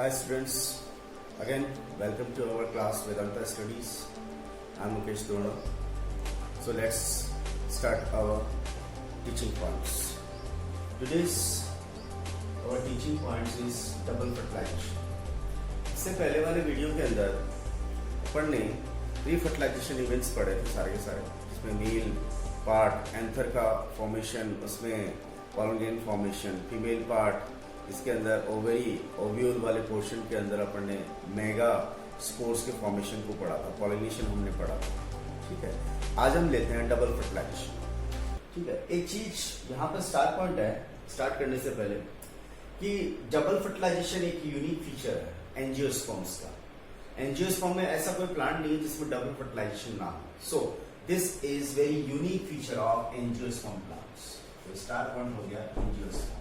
Hi students, again welcome to our class Vedanta Studies. I'm Mukesh Dona. So let's start our teaching points. Today's our teaching points is double fertilization. इससे पहले वाले video के अंदर अपन ने pre fertilisation events पढ़े थे सारे के सारे, जिसमें मेल पार्ट एंथर का फॉर्मेशन, उसमें pollen grain formation, female part, इसके अंदर ओवरी ओव्यूल वाले पोर्शन के अंदर अपन ने मेगा स्पोर्स के फॉर्मेशन को पढ़ा था, पॉलिनेशन हमने पढ़ा था। ठीक है, आज हम लेते हैं डबल फर्टिलाइजेशन। ठीक है, एक चीज यहाँ पर स्टार्ट पॉइंट है स्टार्ट करने से पहले कि डबल फर्टिलाइजेशन एक यूनिक फीचर है एंजियोस्पर्म्स का। एंजियोस्पर्म में ऐसा कोई प्लांट नहीं है जिसमें डबल फर्टिलाइजेशन ना हो। So this is very unique feature of angiosperm plants. तो स्टार्ट पॉइंट हो गया एंजियोस्पर्म।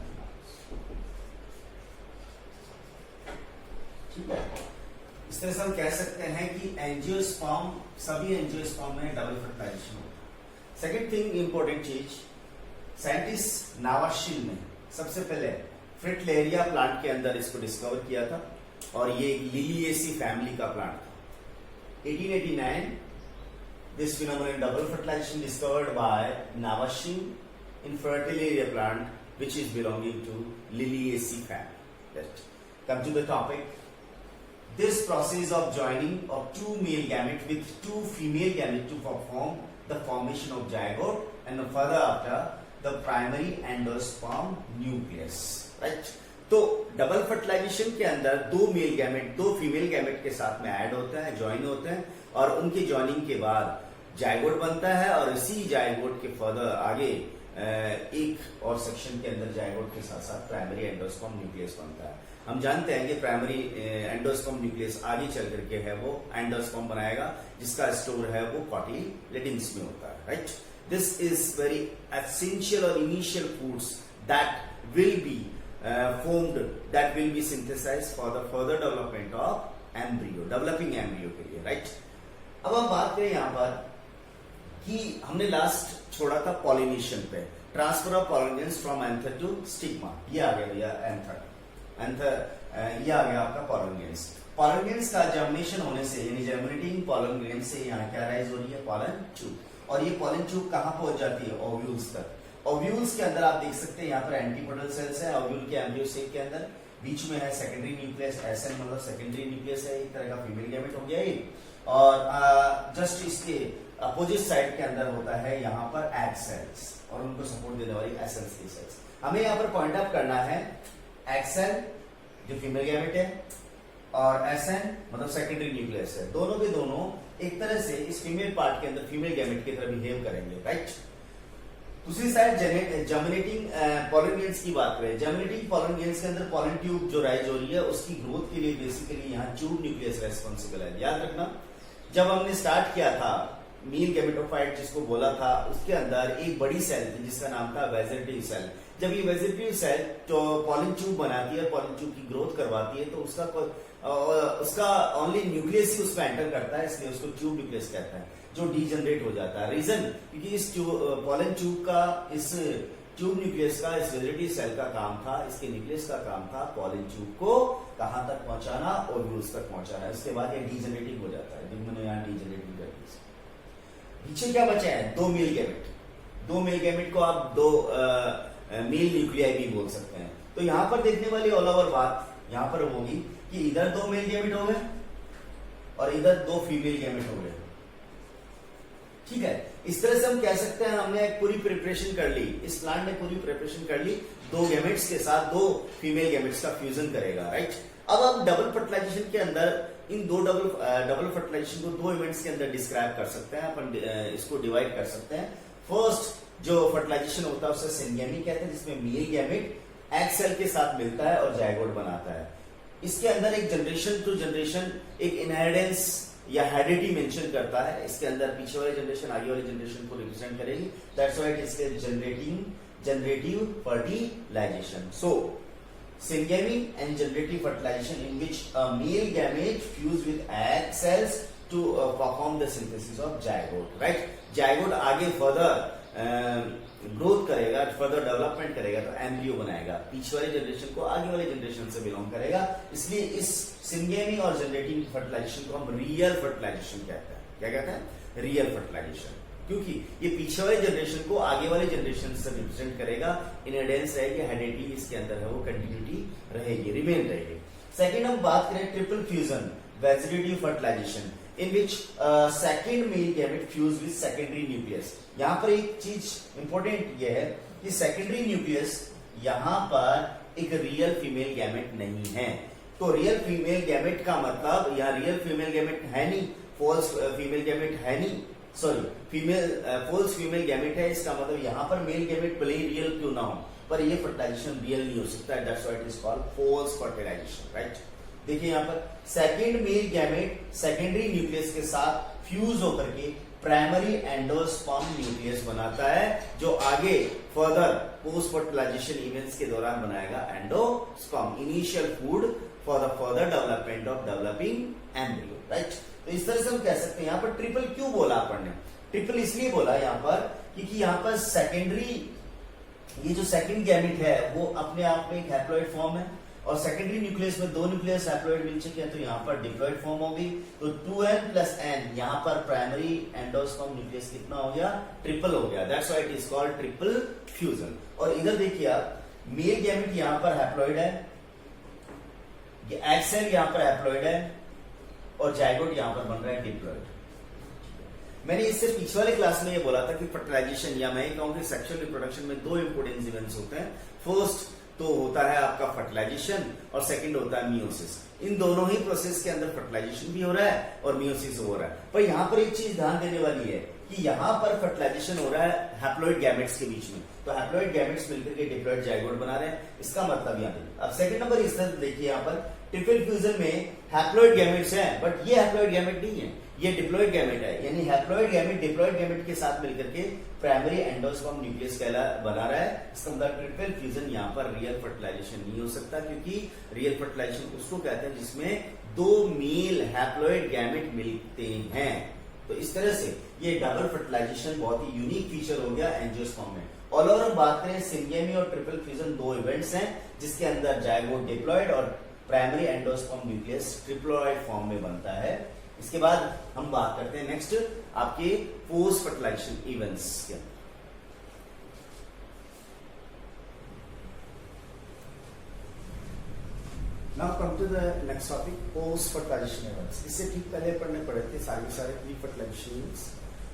ठीक है, इस तरह से हम कह सकते हैं कि एंजियोस्पर्म, सभी एंजियोस्पर्म में डबल फर्टिलाइजेशन होता है। सेकेंड थिंग इंपॉर्टेंट चीज, साइंटिस्ट नावाशिल ने सबसे पहले फ्रिटलेरिया प्लांट के अंदर इसको डिस्कवर किया था और ये लिलिएसी फैमिली का प्लांट था। 1889 this phenomenon double fertilization discovered by Nawaschin in Fritillaria plant which is belonging to Liliaceae family. Let's come to the topic. This process of joining of two male gametes with two female gametes to form the formation of zygote and further after the primary endosperm nucleus. Right? तो double fertilisation के अंदर दो male gamete दो female gamete के साथ में add होता है, ज्वाइन होते हैं और उनकी ज्वाइनिंग के बाद जाइगोट बनता है और इसी जाइगोट के फर्दर आगे एक और सेक्शन के अंदर जाइगोट के साथ साथ प्राइमरी एंडोस्पर्म न्यूक्लियस बनता है। हम जानते हैं कि प्राइमरी एंडोस्पर्म न्यूक्लियस आगे चल करके है वो एंडोस्पर्म बनाएगा जिसका स्टोर है वो कॉटिलेडन्स में होता है। Right, this is very essential और initial foods that will be formed, that will be synthesized for the further development of embryo, developing embryo के लिए। राइट, अब हम बात करें यहाँ पर कि हमने लास्ट छोड़ा था पॉलिनेशन पे, transfer of pollinations from anther to stigma. ये आ गया भैया एंथर, ये आ गया आपका पॉलिनेशंस। पॉलिनेशंस का जर्मिनेशन होने से यानी जर्मिनेटिंग पॉलन ग्रेन से यहाँ क्या राइज हो रही है, पॉलन ट्यूब। और ये पॉलन ट्यूब कहाँ पहुंच जाती है, ओव्यूल्स तक। ओव्यूल्स के अंदर आप देख सकते हैं यहाँ पर एंटीपोडल सेल्स है ओव्यूल के एम्ब्रियो सेक के अंदर, बीच में है सेकेंडरी न्यूक्लियस, एसएन मतलब सेकेंडरी न्यूक्लियस है, एक तरह का फीमेल गैमेट हो गया ये। और जस्ट इसके अपोजिट साइड के अंदर होता है यहाँ पर एग सेल्स और उनको सपोर्ट देने वाली एसएनसी सेल्स। हमें यहाँ पर पॉइंट आउट करना है एग सेल जो फीमेल गैमेट है और एसएन मतलब सेकेंडरी न्यूक्लियस है, दोनों के दोनों एक तरह से इस फीमेल पार्ट के अंदर फीमेल गैमेट की तरह बिहेव करेंगे। राइट, दूसरी साइड जर्मिनेटिंग पॉलन ग्रेन्स की बात करें, जर्मिनेटिंग पॉलन ग्रेन्स के अंदर पॉलन ट्यूब जो राइज हो रही है उसकी ग्रोथ के लिए बेसिकली यहाँ ट्यूब न्यूक्लियस रेस्पॉन्सिबल है। याद रखना, जब हमने स्टार्ट किया था मील गैमेटोफाइट जिसको बोला था, उसके अंदर एक बड़ी सेल थी जिसका नाम था वेजिटेटिव सेल। जब ये वेजिटेटिव सेल तो पॉलन ट्यूब बनाती है, पॉलन ट्यूब की ग्रोथ करवाती है, तो उसका ओनली न्यूक्लियस ही उसमें एंटर करता है, इसलिए उसको ट्यूब न्यूक्लियस कहते हैं, जो डीजनरेट हो जाता है। रीजन क्योंकि इस पॉलन ट्यूब का, इस ट्यूब न्यूक्लियस का, इस वेजिटेटिव सेल का काम था, इसके न्यूक्लियस का काम था पॉलन ट्यूब को कहां तक पहुंचाना, ओव्यूल्स तक पहुंचाना। उसके बाद ये डीजनरेटिंग हो जाता है, जब मैंने यहाँ डीजनरेटिंग कर दी। पीछे क्या बचे हैं, दो मेल गैमेट। दो मेल गैमेट को आप दो मेल न्यूक्लियाई भी बोल सकते हैं। तो यहां पर देखने वाली ऑल ओवर बात यहां पर होगी कि इधर दो मेल गैमेट हो गए और इधर दो फीमेल गैमेट हो गए। ठीक है, इस तरह से हम कह सकते हैं हमने एक पूरी प्रिपरेशन कर ली, इस प्लांट ने पूरी प्रिपरेशन कर ली, दो गैमेट्स के साथ दो फीमेल गैमेट्स का फ्यूजन करेगा। राइट, अब हम डबल फर्टिलाइजेशन के अंदर इन दो डबल फर्टिलाइजेशन को दो इवेंट्स के अंदर डिस्क्राइब कर सकते हैं, अपन इसको डिवाइड कर सकते हैं। फर्स्ट जो फर्टिलाइजेशन होता है उसे सिंगेमी कहते हैं, जिसमें मेल गैमेट एग सेल के साथ मिलता है और जाइगोट बनाता है। इसके अंदर एक जनरेशन टू जनरेशन एक इनहेरिटेंस या हेरिडिटी मेंशन करता है। इसके अंदर पीछे वाली जनरेशन आगे वाली जनरेशन को रिप्रेजेंट करेगी, that's why it is generative fertilization. So syngamy and generative fertilization in which a male gamete fuse with egg cells to perform the synthesis of zygote. Right, zygote आगे further growth करेगा, further development करेगा तो embryo बनाएगा, पीछे वाले generation को आगे वाले जनरेशन से बिलोंग करेगा। इसलिए इस सिंगेमी और जनरेटिंग फर्टिलाइजेशन को हम रियल फर्टिलाइजेशन कहते हैं। क्या कहते हैं? रियल फर्टिलाइजेशन, क्योंकि ये पीछे वाले जनरेशन को आगे वाले जनरेशन से रिप्रेजेंट करेगा, इनहेरिटेंस रहेगी, हेरिडिटी इसके अंदर है वो कंटिन्यूटी रहेगी, रिमेन रहेगी। सेकेंड हम बात करें triple fusion vegetative fertilization in which second male gamete fuse with secondary nucleus। यहाँ पर एक चीज इंपॉर्टेंट ये है कि सेकेंडरी न्यूक्लियस यहाँ पर एक रियल फीमेल गैमेट नहीं है। तो रियल फीमेल गैमेट का मतलब यहाँ रियल फीमेल गैमेट है नहीं, फॉल्स फीमेल गैमेट है नहीं, सॉरी फॉल्स फीमेल गैमेट है। इसका मतलब यहाँ पर मेल गैमेट भले ही रियल क्यों ना हो, पर ये फर्टिलाइजेशन रियल नहीं हो सकता है। That's why it is called false fertilization, right. देखिए यहाँ पर second male gamete secondary nucleus के साथ फ्यूज होकर के प्राइमरी एंडोस्पर्म न्यूक्लियस बनाता है, जो आगे फर्दर पोस्ट फर्टिलाइजेशन इवेंट्स के दौरान बनाएगा endosperm, initial food for the further development of developing embryo, right. तो इस तरह से हम कह सकते हैं। यहाँ पर ट्रिपल क्यों बोला अपन ने? ट्रिपल इसलिए बोला यहाँ पर क्योंकि यहाँ पर सेकेंडरी, ये जो सेकेंड गैमेट है वो अपने आप में एक हैप्लॉइड फॉर्म है, और सेकेंडरी न्यूक्लियस में दो न्यूक्लियस हैप्लॉइड मिल चुके हैं, तो यहाँ पर डिप्लॉइड फॉर्म होगी। तो 2n + n, यहाँ पर प्राइमरी एंडोस्पर्म न्यूक्लियस कितना हो गया? ट्रिपल हो गया। That's why it is called triple fusion. और इधर देखिए आप, मेल गैमेट यहाँ पर हैप्लॉइड है, एक्स सेल यहाँ पर हैप्लॉइड है, और जाइगोट यहाँ पर बन रहा है डिप्लॉइड। मैंने इससे पिछले वाले क्लास में ये बोला था कि फर्टिलाइजेशन, या मैं कहूँ कि सेक्सुअल रिप्रोडक्शन में दो इंपोर्टेंट इवेंट्स होते हैं। फर्स्ट तो होता है आपका फर्टिलाइजेशन, और सेकंड होता है मियोसिस। इन दोनों ही प्रोसेस के अंदर फर्टिलाइजेशन भी हो रहा है और मियोसिस हो रहा है। पर यहाँ पर एक चीज ध्यान देने वाली है कि यहाँ पर फर्टिलाइजेशन हो रहा है हैप्लॉइड गैमेट्स के बीच में, तो हैप्लॉइड गैमेट्स मिलकर के डिप्लॉइड जाइगोट बना रहे हैं। इसका मतलब यहाँ देखिए, अब सेकंड नंबर इस तरह देखिए, यहाँ पर ट्रिपल फ्यूजन में हैप्लॉइड गैमेट्स हैं, बट ये हैप्लॉइड गैमेट नहीं है, ये डिप्लॉइड गैमेट है। यानी हैप्लॉइड गैमेट डिप्लॉइड गैमेट के साथ मिलकर के प्राइमरी एंडोस्पर्म न्यूक्लियस बना रहा है। इसका मतलब ट्रिपल फ्यूजन यहाँ पर रियल फर्टिलाइजेशन नहीं हो सकता, क्योंकि रियल फर्टिलाइजेशन उसको कहते हैं जिसमें दो मेल हैप्लॉइड गैमेट मिलते हैं। तो इस तरह से ये डबल फर्टिलाइजेशन बहुत ही यूनिक फीचर हो गया एंजियोस्पर्म में। ऑल ओवर हम बात करें, सिंगेमी और ट्रिपल फ्यूजन दो इवेंट्स हैं जिसके अंदर जाइगोट डिप्लॉइड और primary endosperm nucleus triploid form में बनता है। इसके बाद हम बात करते हैं नेक्स्ट आपके पोस्ट फर्टिलाइजेशन इवेंट्स के। Now come to the next topic, post fertilization events. इससे ठीक पहले अपन ने पढ़े थे सारे प्री फर्टिलाइजेशन इवेंट्स,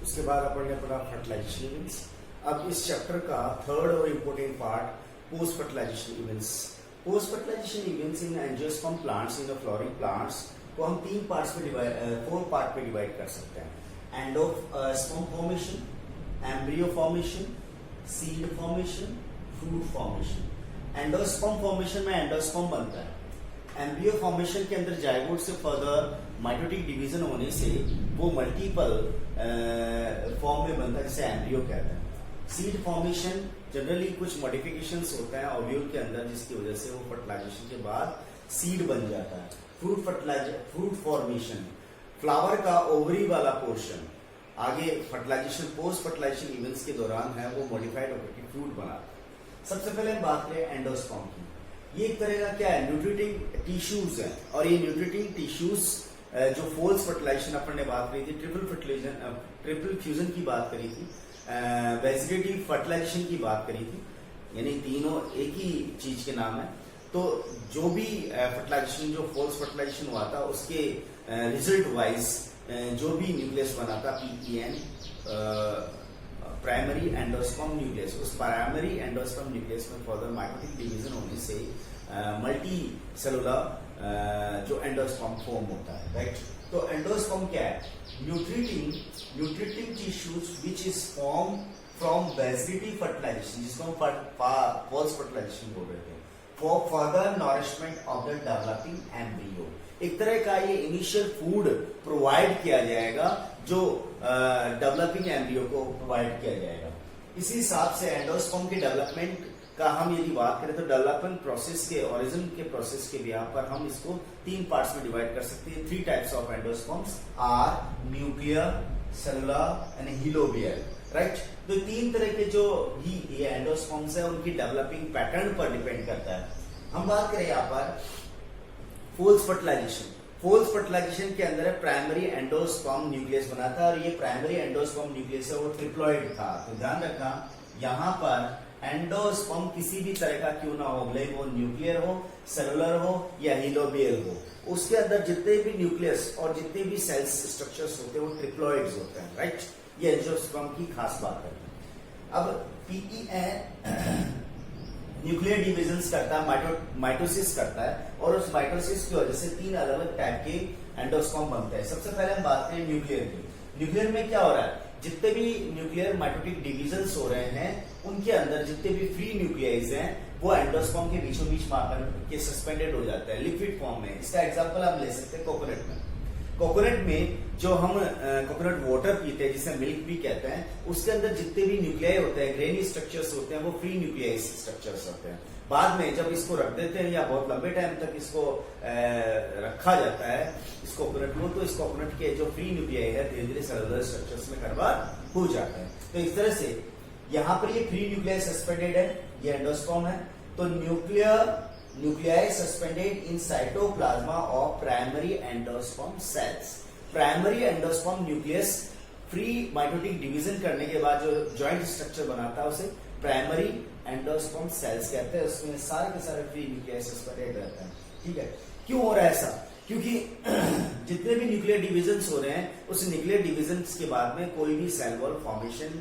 उसके बाद अपन ने पढ़ा फर्टिलाइजेशन इवेंट्स। अब इस चैप्टर का थर्ड और important part post fertilization events. Post fertilization events in angiosperm plants, in the flowering plants को हम तीन पार्ट्स में फोर पार्ट में डिवाइड कर सकते हैं। Endosperm formation, embryo formation, seed formation, fruit formation. Endosperm formation में एंडोस्पर्म बनता है। एम्ब्रियो फॉर्मेशन के अंदर जाइगोट से फर्दर माइटोटिक डिवीजन होने से वो मल्टीपल फॉर्म में बनता है, जिसे एम्ब्रियो कहते हैं। सीड फॉर्मेशन जनरली कुछ मॉडिफिकेशंस होता है ओव्यूल के अंदर, जिसकी वजह से वो फर्टिलाइजेशन के बाद सीड बन जाता है। फ्रूट फॉर्मेशन, फ्लावर का ओवरी वाला पोर्शन आगे फर्टिलाइजेशन पोस्ट फर्टिलाइजेशन इवेंट्स के दौरान है, वो मॉडिफाइड होकर के फ्रूट बनाता है। सबसे पहले हम बात करें एंडोस्पर्म की। ये एक तरह का क्या है, न्यूट्रिटिंग टिश्यूज है, और ये न्यूट्रिटिंग टिश्यूज जो फोल्स फर्टिलाइजेशन अपन ने बात करी थी, ट्रिपल फ्यूजन की बात करी थी, वेजिटेटिव फर्टिलाइजेशन की बात करी थी, यानी तीनों एक ही चीज के नाम है। तो जो भी फर्टिलाइजेशन, जो फोल्स फर्टिलाइजेशन हुआ था, उसके रिजल्ट वाइज जो भी न्यूक्लियस बना था PEN, प्राइमरी एंडोस्पर्म न्यूक्लियस, उस प्राइमरी एंडोस्पर्म न्यूक्लियस में फर्दर माइटोटिक डिवीजन होने से मल्टी सेलुलर जो एंडोस्पर्म फॉर्म होता है, राइट। तो एंडोस्पर्म क्या है? Nutriting tissues which is form from vegetative fertilization, जिसको हम फॉल्स फर्टिलाइजेशन बोल रहे थे, for further nourishment of the developing embryo. एक तरह का ये इनिशियल फूड प्रोवाइड किया जाएगा जो डेवलपिंग एम्ब्रियो को प्रोवाइड किया जाएगा। इसी हिसाब से एंडोस्पर्म के डेवलपमेंट का हम यदि बात करें तो डेवलपमेंट प्रोसेस के, ओरिजिन के प्रोसेस के बिहाफ पर हम इसको तीन पार्ट्स में डिवाइड कर सकते हैं। 3 types of endosperms are nuclear, cellular and helobial. Right. तो तीन तरह के जो भी ये एंडोस्पर्म्स है उनकी डेवलपिंग पैटर्न पर डिपेंड करता है। हम बात करें यहाँ पर फोल्स फर्टिलाइजेशन। फोल्स फर्टिलाइजेशन के अंदर प्राइमरी एंडोस्पर्म न्यूक्लियस बना था और ये प्राइमरी एंडोस्पर्म न्यूक्लियस है वो ट्रिप्लॉइड था। तो ध्यान रखना यहाँ पर एंडोस्पर्म किसी भी तरह का क्यों ना हो, भले वो न्यूक्लियर हो, सेलुलर हो या हिलोबियल हो, उसके अंदर जितने भी न्यूक्लियस और जितने भी सेल्स स्ट्रक्चर्स होते हैं वो ट्रिप्लॉइड्स होते हैं, राइट। ये एंजियोस्पर्म की खास बात है। अब पीईए न्यूक्लियर डिविजन्स करता है, माइटोसिस करता है और उस माइटोसिस की वजह से तीन अलग अलग टाइप के एंडोस्पर्म बनते हैं। सबसे पहले हम बात करें न्यूक्लियर की। न्यूक्लियर में क्या हो रहा है, जितने भी न्यूक्लियर माइटोटिक डिविजन्स हो रहे हैं उनके अंदर जितने भी फ्री न्यूक्लियाइज हैं वो एंडोस्पर्म के बीचों बीच मार के सस्पेंडेड हो जाता है लिक्विड फॉर्म में। इसका एग्जांपल हम ले सकते हैं कोकोनट में। कोकोनट में जो हम कोकोनट वाटर पीते हैं जिसे मिल्क भी कहते हैं, उसके अंदर जितने भी न्यूक्लियाई होते हैं, ग्रेनी स्ट्रक्चर्स होते हैं, वो फ्री न्यूक्लियाई स्ट्रक्चर्स होते हैं। बाद में जब इसको रख देते हैं या बहुत लंबे टाइम तक इसको रखा जाता है इस कोकोनट को, तो इस कोकोनट के जो फ्री न्यूक्लियाई है धीरे धीरे सेलुलर स्ट्रक्चर्स में कन्वर्ट हो जाते हैं। तो इस तरह से यहाँ पर ये फ्री न्यूक्लियाई सस्पेंडेड है, ये एंडोस्पर्म है। तो nuclei suspended in cytoplasm of primary endosperm sales. Primary endosperm nucleus free mitotic division करने के बाद जो जॉइंट स्ट्रक्चर बनाता है उसे प्राइमरी एंडोस्पर्म सेल्स कहते हैं। उसमें सारे के सारे फ्री न्यूक्लियाई सस्पेंडेड रहते हैं, ठीक है। क्यों हो रहा है ऐसा, क्योंकि जितने भी न्यूक्लियर डिविजन्स हो रहे हैं उस न्यूक्लियर डिविजन्स के बाद में कोई भी सेल वॉल फॉर्मेशन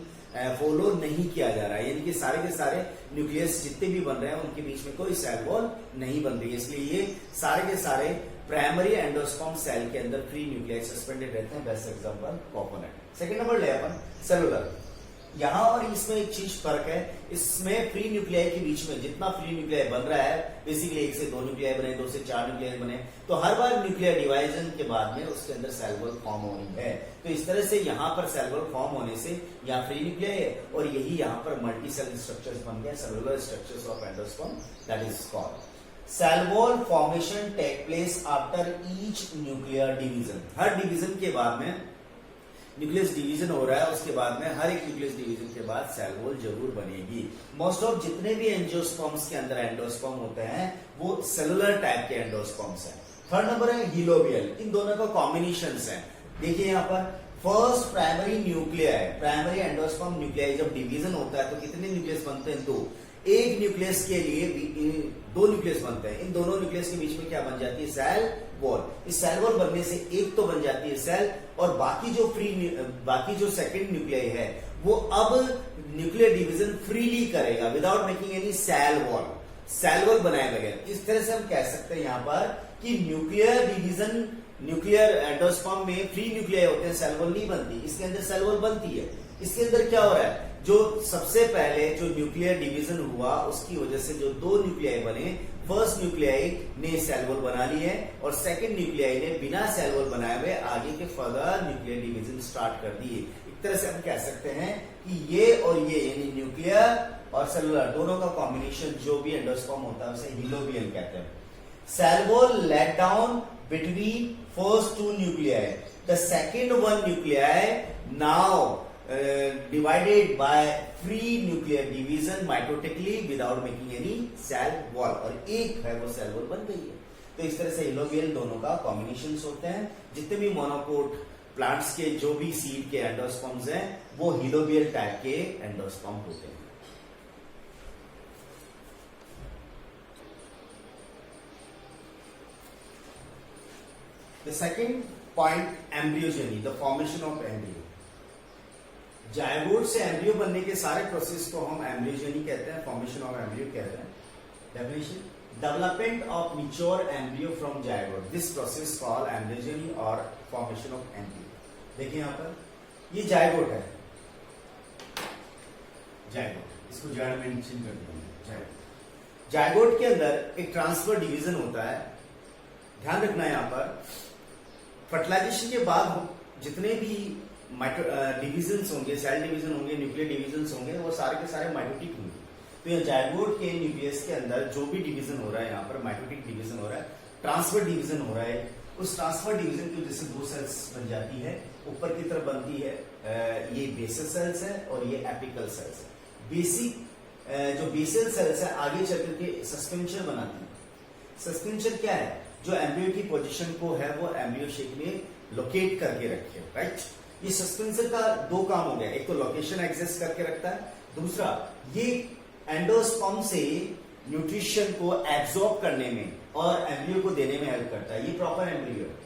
फॉलो नहीं किया जा रहा है, यानी कि सारे के सारे न्यूक्लियस जितने भी बन रहे हैं उनके बीच में कोई सेल वॉल नहीं बन रही है। इसलिए ये सारे के सारे प्राइमरी एंडोस्पर्म सेल के अंदर फ्री न्यूक्लियाई सस्पेंडेड रहते हैं। Best example coconut. Second number ले अपन सेलुलर। यहाँ और इसमें एक चीज फर्क है, इसमें फ्री न्यूक्लियाई के बीच में जितना फ्री न्यूक्लियाई बन रहा है, बेसिकली 1 से 2 न्यूक्लियाई बने, 2 से 4 न्यूक्लियाई बने, तो हर बार न्यूक्लियर डिवाइजन के बाद में उसके अंदर सेल वॉल फॉर्म होनी है। तो इस तरह से यहाँ पर सेल वॉल फॉर्म होने से यहाँ फ्री न्यूक्लियाई है और यही यहाँ पर मल्टी सेल स्ट्रक्चर्स बन गए, cellular structures of endosperm, that is called cell wall formation take place after each nuclear division. हर डिवीजन के बाद में न्यूक्लियस डिवीजन हो रहा है, उसके बाद में हर एक न्यूक्लियस डिवीजन के बाद सेल वॉल जरूर बनेगी। मोस्ट ऑफ जितने भी एंजियोस्पर्म्स के अंदर एंडोस्पर्म होते हैं वो सेलुलर टाइप के एंडोस्पर्म्स हैं। थर्ड नंबर है हिलोबियल। इन दोनों का कॉम्बिनेशन है। देखिए यहाँ पर first primary nuclei, primary endosperm nuclei जब डिवीजन होता है तो कितने न्यूक्लियस बनते हैं, 2। एक न्यूक्लियस के लिए 2 न्यूक्लियस बनते हैं। इन दोनों न्यूक्लियस के बीच में क्या बन जाती है, सेल वॉल। इस सेल वॉल बनने से एक तो बन जाती है सेल और बाकी जो सेकंड न्यूक्लियाई है वो अब न्यूक्लियर डिवीजन फ्रीली करेगा without making any cell wall बनाए बगैर। इस तरह से हम कह सकते हैं यहाँ पर कि न्यूक्लियर डिवीजन, न्यूक्लियर एंडोस्पर्म में फ्री न्यूक्लियाई होते हैं, सेल वॉल नहीं बनती। इसके अंदर सेल वॉल बनती है। इसके अंदर क्या हो रहा है, जो सबसे पहले जो न्यूक्लियर डिवीजन हुआ उसकी वजह से जो 2 न्यूक्लियाई बने, फर्स्ट न्यूक्लियाई ने सेल वॉल बना ली है और सेकंड न्यूक्लियाई ने बिना सेल वॉल बनाए हुए आगे के फर्दर न्यूक्लियर डिवीजन स्टार्ट कर दिए। एक तरह से हम कह सकते हैं कि ये और ये यानी न्यूक्लियर और सेलुलर दोनों का कॉम्बिनेशन जो भी एंडोस्पर्म होता है उसे हिलोबियल कहते हैं। Cell wall let down between first 2 nuclei, the second one nuclei now divided by free nuclear division mitotically without making any cell wall, और एक है वो सेल वॉल बन गई है। तो इस तरह से हिलोबियल दोनों का कॉम्बिनेशन होते हैं। जितने भी मोनोकोट प्लांट्स के जो भी सीड के एंडोस्पर्म्स हैं वो हिलोबियल टाइप के एंडोस्पर्म होते हैं। The second point, embryogeny, the formation of embryo। Zygote से एम्ब्रियो बनने के सारे प्रोसेस को हम एम्ब्रियोजेनी कहते हैं, फॉर्मेशन ऑफ एम्ब्रियो कहते हैं। Definition, development of mature embryo from zygote, this process called embryogeny और फॉर्मेशन ऑफ एम्ब्रियो। देखिए यहाँ पर ये जायगोट है, जायगोट, इसको जायगोट मेंशन कर दिया। जायगोट के अंदर एक ट्रांसफर डिवीजन होता है। ध्यान रखना है यहाँ पर फर्टिलाइजेशन के बाद जितने भी डिविजन्स होंगे, सेल डिवीजन होंगे, न्यूक्लियर डिविजन्स होंगे, वो सारे के सारे माइटोटिक होंगे। तो ये जायगोट के न्यूक्लियस के अंदर जो भी डिवीजन हो रहा है, यहाँ पर माइटोटिक डिवीजन हो रहा है, ट्रांसफर डिवीजन हो रहा है। उस ट्रांसफर डिवीजन की वजह से 2 सेल्स बन जाती है, ऊपर की तरफ बनती है ये बेसल सेल्स है और ये एपिकल सेल्स है। बेसिक जो बेसल सेल्स है आगे चल करके सस्पेंशन बनाती है। सस्पेंशन क्या है? जो एम्ब्रियो की पोजीशन को है वो एम्ब्रियो शेप में लोकेट करके रखे, राइट। ये सस्पेंसर का दो काम हो गया, एक तो लोकेशन एग्जिस्ट करके रखता है, दूसरा ये एंडोस्पर्म से न्यूट्रिशन को एब्सॉर्ब करने में और एम्ब्रियो को देने में हेल्प करता है। ये प्रॉपर एम्ब्रियो है।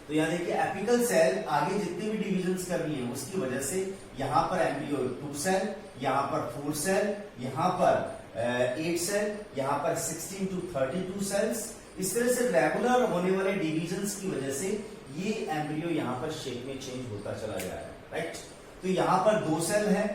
तो यहां देखिए एपिकल सेल आगे जितने भी डिविजन्स कर रही है उसकी वजह से यहां पर एम्ब्रियो 2 सेल, यहां पर 4 सेल, यहां पर 8 सेल, यहां पर 16 to 32 सेल्स। इस तरह से रेगुलर होने वाले डिविजन्स की वजह से ये एम्ब्रियो यहां पर शेप में चेंज होता चला जा रहा है, राइट। तो यहां पर 2 सेल है,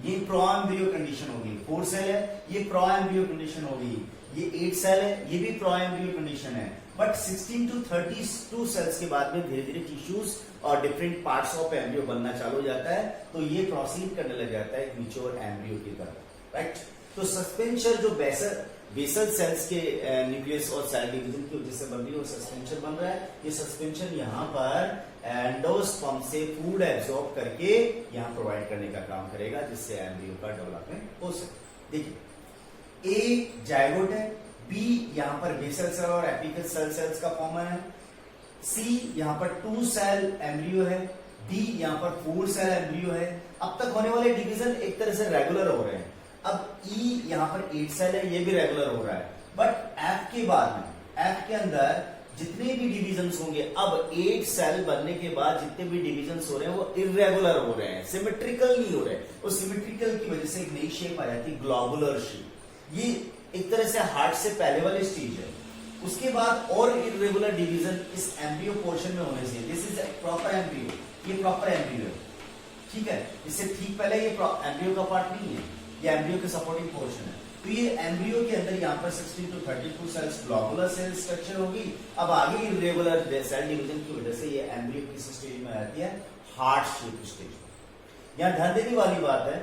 ये प्रो एम्ब्रियो कंडीशन होगी। 4 सेल है, ये प्रो एम्ब्रियो कंडीशन होगी। ये 8 सेल है, ये भी प्रो एम्ब्रियो कंडीशन है। बट 16 to 32 सेल्स के बाद में धीरे धीरे टिश्यूज और डिफरेंट पार्ट्स ऑफ एम्ब्रियो बनना चालू हो जाता है, तो ये प्रोसीड करने लग जाता है मैच्योर एम्ब्रियो की तरफ, राइट। तो सस्पेंशन जो बेसल सेल्स के न्यूक्लियस और सेल डिवीजन की वजह से बन रही है, सस्पेंशन बन रहा है। ये सस्पेंशन यहाँ पर एंडोस्पर्म से फूड एब्सॉर्ब करके यहाँ प्रोवाइड करने का काम करेगा, जिससे एम्ब्रियो का डेवलपमेंट हो सके। देखिए ए जायगोट है, बी यहाँ पर बेसल सेल और एपिकल सेल्स का फॉर्म है, सी यहाँ पर 2 सेल एम्ब्रियो है, डी यहाँ पर 4 सेल एम्ब्रियो है। अब तक होने वाले डिवीजन एक तरह से रेगुलर हो रहे हैं। अब ई यहाँ पर 8 सेल है, ये भी रेगुलर हो रहा है। बट एफ के बाद में, एफ के अंदर जितने भी डिवीजन्स होंगे, अब 8 सेल बनने के बाद जितने भी डिवीजन्स हो रहे हैं वो इर्रेगुलर हो रहे हैं, सिमेट्रिकल नहीं हो रहे। और सिमेट्रिकल की वजह से एक नई शेप आ जाती है, ग्लोबुलर शेप। ये एक तरह से हार्ट से पहले वाली स्टेज है। उसके बाद और इरेगुलर डिवीजन इस एम्ब्रियो पोर्शन में होने से, दिस इज प्रॉपर एम्ब्रियो, ये प्रॉपर एम्ब्रियो, ठीक है। इससे ठीक पहले ये एम्ब्रियो का पार्ट नहीं है, ये एम्ब्रियो के सपोर्टिंग पोर्शन है। तो ये एम्ब्रियो के अंदर यहाँ पर 16 to 32 cells globular cell structure होगी। अब आगे इरेगुलर सेल डिवीजन की वजह से ये एम्ब्रियो किस स्टेज में आती है? Heart shape stage. यहाँ ध्यान देने वाली बात है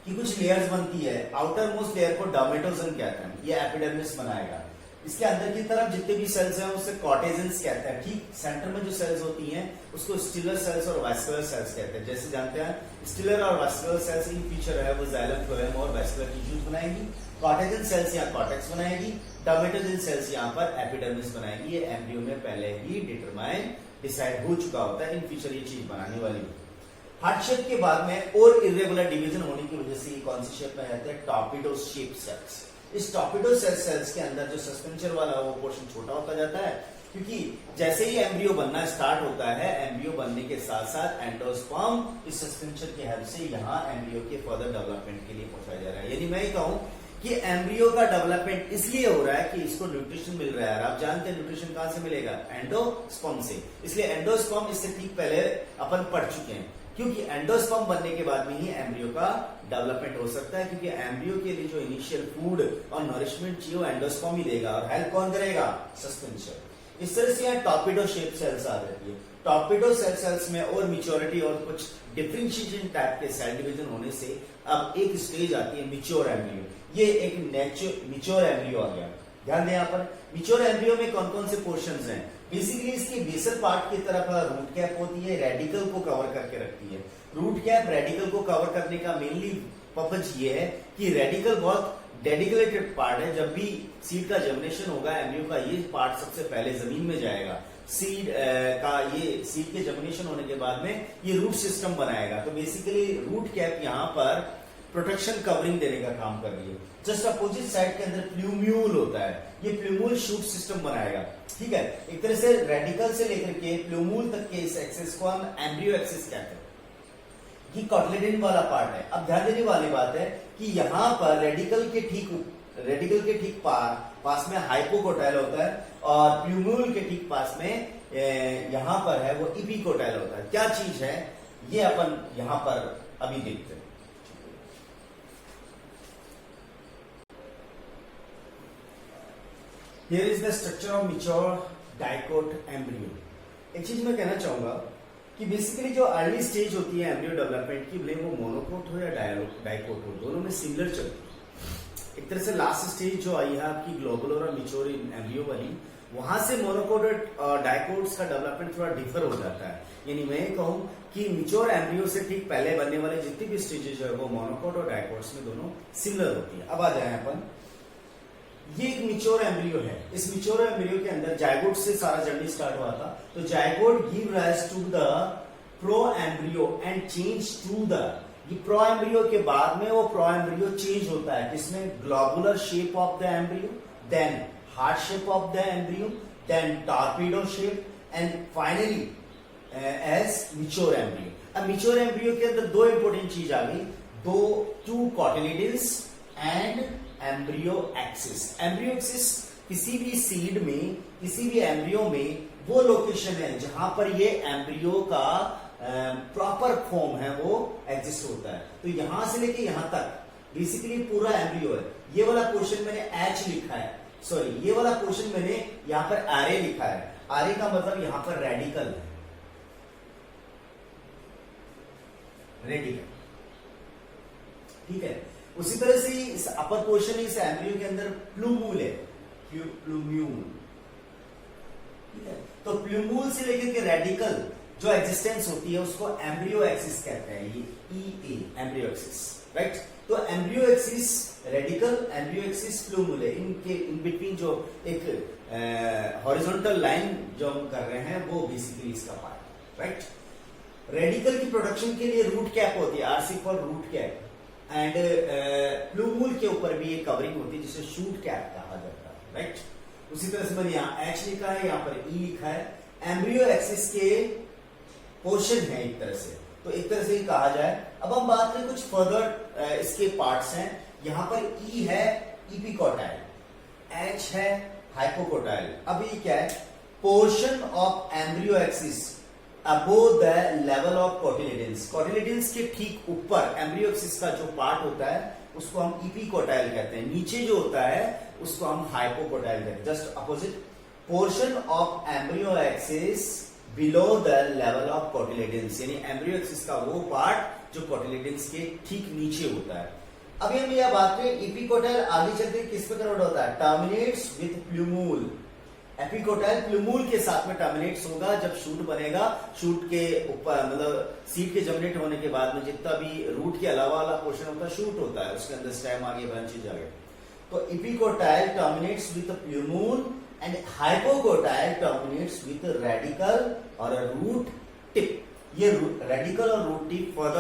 कि कुछ लेयर्स बनती है। आउटर मोस्ट लेयर को डर्मेटोजन कहते हैं, ये एपिडर्मिस बनाएगा। इसके अंदर की तरफ जितने भी सेल्स हैं उससे कॉर्टेजेंस कहते हैं। ठीक सेंटर में जो सेल्स होती हैं उसको स्टिलर सेल्स और वैस्कुलर सेल्स कहते हैं। जैसे जानते हैं स्टिलर और वैस्कुलर सेल्स इन फीचर है वो जाइलम, फ्लोएम और वैस्कुलर टिश्यूज बनाएगी। कॉर्टेजन सेल्स यहाँ कॉर्टेक्स बनाएगी, डर्मेटोजन सेल्स यहाँ पर एपिडर्मिस बनाएगी। ये एम्ब्रियो में पहले ही डिसाइड हो चुका होता है, इन फीचर ये चीज बनाने वाली। हार्ट शेप के बाद में और इरेगुलर डिवीजन होने की वजह से ये कौन सी शेप में रहते हैं? Torpedo shape cells. इस टॉर्पिडो सेल्स के अंदर जो सस्पेंशन वाला वो पोर्शन छोटा होता जाता है, क्योंकि जैसे ही एम्ब्रियो बनना स्टार्ट होता है, एम्ब्रियो बनने के साथ साथ एंडोस्पर्म इस सस्पेंशन की हेल्प से यहाँ एम्ब्रियो के फर्दर डेवलपमेंट के लिए पहुंचाया जा रहा है। यानी मैं ये कहूं कि एम्ब्रियो का डेवलपमेंट इसलिए हो रहा है कि इसको न्यूट्रिशन मिल रहा है। आप जानते हैं न्यूट्रिशन कहां से मिलेगा? एंडोस्पर्म से। इसलिए एंडोस्पर्म इससे ठीक पहले अपन पढ़ चुके हैं, क्योंकि एंडोस्पर्म बनने के बाद में ही एम्ब्रियो का डेवलपमेंट हो सकता है। क्योंकि एम्ब्रियो के लिए जो इनिशियल फूड और नरिशमेंट चाहिए वो एंडोस्पर्म ही देगा, और हेल्प कौन करेगा? सस्पेंशन। इस तरह से यहाँ टॉर्पिडो शेप सेल्स आ जाती है। टॉर्पिडो सेल्स में और मैच्योरिटी और कुछ डिफरेंशिएशन टाइप के सेल डिवीजन होने से अब एक स्टेज आती है मैच्योर एम्ब्रियो। ये एक मैच्योर एम्ब्रियो आ गया। ध्यान दें यहाँ पर मैच्योर एम्ब्रियो में कौन कौन से पोर्शंस हैं? बेसिकली इसके बेसल पार्ट की तरफ रूट कैप होती है, रेडिकल को कवर करके रखती है। रूट कैप रेडिकल को कवर करने का मेनली पर्पज ये है कि रेडिकल बहुत डेडिकेटेड पार्ट है। जब भी सीड का जर्मिनेशन होगा, एम्ब्रियो का ये पार्ट सबसे पहले जमीन में जाएगा। सीड के जर्मिनेशन होने के बाद में ये रूट सिस्टम बनाएगा। तो बेसिकली रूट कैप यहाँ पर प्रोटेक्शन कवरिंग देने का काम कर रही है। जस्ट अपोजिट साइड के अंदर प्लूम्यूल होता है, ये प्लूम्यूल शूट सिस्टम बनाएगा, ठीक है। एक तरह से रेडिकल से लेकर के प्लूम्यूल तक के इस एक्सेस को हम एम्ब्रियो एक्सेस कहते हैं। ये कॉटलेडिन वाला पार्ट है। अब ध्यान देने वाली बात है कि यहाँ पर रेडिकल के ठीक पास में हाइपोकोटाइल होता है, और प्लूम्यूल के ठीक पास में यहाँ पर है वो इपिकोटाइल होता है। क्या चीज है ये अपन यहाँ पर अभी देखते हैं। Here is the structure of mature dicot embryo. एक चीज मैं कहना चाहूंगा कि बेसिकली जो अर्ली स्टेज होती है एम्ब्रियो डेवलपमेंट की, भले वो मोनोकोट हो या डाइकोट हो, दोनों में सिमिलर चलती है। एक तरह से लास्ट स्टेज जो आई है आपकी ग्लोबुलर और मैच्योर एम्ब्रियो वाली, वहां से मोनोकोट और डाइकोट्स का डेवलपमेंट थोड़ा डिफर हो जाता है। यानी मैं कहूं कि मिच्योर एम्ब्रियो से ठीक पहले बनने वाले जितनी भी स्टेजेस है वो मोनोकोट और डाइकोट्स में दोनों सिमिलर होती है। अब आ जाए अपन, ये एक मिच्योर एम्ब्रियो है। इस मिच्योर एम्ब्रियो के अंदर जायगोट से सारा जर्नी स्टार्ट हुआ था। तो zygote give rise to the proembryo and change to the, ये प्रो एम्ब्रियो के बाद में वो प्रो एम्ब्रियो चेंज होता है किसमें, globular shape of the embryo, then heart shape of the embryo, then torpedo shape, and finally as mature embryo. अब mature embryo के अंदर दो इंपॉर्टेंट चीज आ गई, two cotyledons and embryo axis. Embryo axis किसी भी सीड में, किसी भी एम्ब्रियो में वो लोकेशन है जहां पर ये एम्ब्रियो का प्रॉपर फॉर्म है वो एग्जिस्ट होता है। तो यहां से लेके यहां तक बेसिकली पूरा एम्ब्रियो है। ये वाला पोर्शन मैंने एच लिखा है, सॉरी ये वाला पोर्शन मैंने यहां पर आरए लिखा है। आरए का मतलब यहां पर रेडिकल है, रेडिकल, ठीक है। उसी तरह से इस अपर पोर्शन इस एम्ब्रियो के अंदर प्लूम्यूल है, प्लूम्यूल, ठीक है। तो प्लूम्यूल से लेकर के रेडिकल जो एग्जिस्टेंस होती है उसको एम्ब्रियो एक्सिस कहते हैं, ये ई एम्ब्रियो एक्सिस, राइट। तो embryo axis radical, embryo axis plumule है। इनके इन बिटवीन जो एक हॉरिजॉन्टल लाइन जो हम कर रहे हैं वो बेसिकली इसका पार्ट, राइट। रेडिकल की प्रोडक्शन के लिए रूट कैप होती है, RC for root cap, and plumule के ऊपर भी एक कवरिंग होती है जिसे शूट कैप कहा जाता है, राइट। उसी तरह से मैंने यहाँ एच लिखा है, यहाँ पर ई लिखा है। एम्ब्रियो एक्सिस के पोर्शन है एक तरह से, तो एक तरह से ही कहा जाए। अब हम बात करें कुछ फर्दर इसके पार्ट्स हैं। यहाँ पर ई है इपिकोटाइल, एच है हाइपोकोटाइल। अब ये क्या है, portion of embryo axis above the level of cotyledons. Cotyledons के ठीक ऊपर एम्ब्रियो एक्सिस का जो पार्ट होता है उसको हम इपिकोटाइल कहते हैं, नीचे जो होता है उसको हम हाइपोकोटाइल कहते हैं, just opposite. Portion of embryo axis below the level of cotyledons, यानी एम्ब्रियो एक्सिस का वो पार्ट जो कोटिलिडन्स के ठीक नीचे होता है। अभी हम यह बात करें इपिकोटाइल आगे चलते किस पे कन्वर्ट होता है, terminates with plumule. Epicotyl plumule के साथ में टर्मिनेट्स होगा जब शूट बनेगा। शूट के ऊपर मतलब सीड के जर्मिनेट होने के बाद में जितना भी रूट के अलावा वाला पोर्शन होता है शूट होता है, उसके अंदर स्टेम आगे ब्रांचेज आगे। तो epicotyl terminates with plumule and hypocotyl terminates with radical और रूट टिप। ये रेडिकल और root tip for the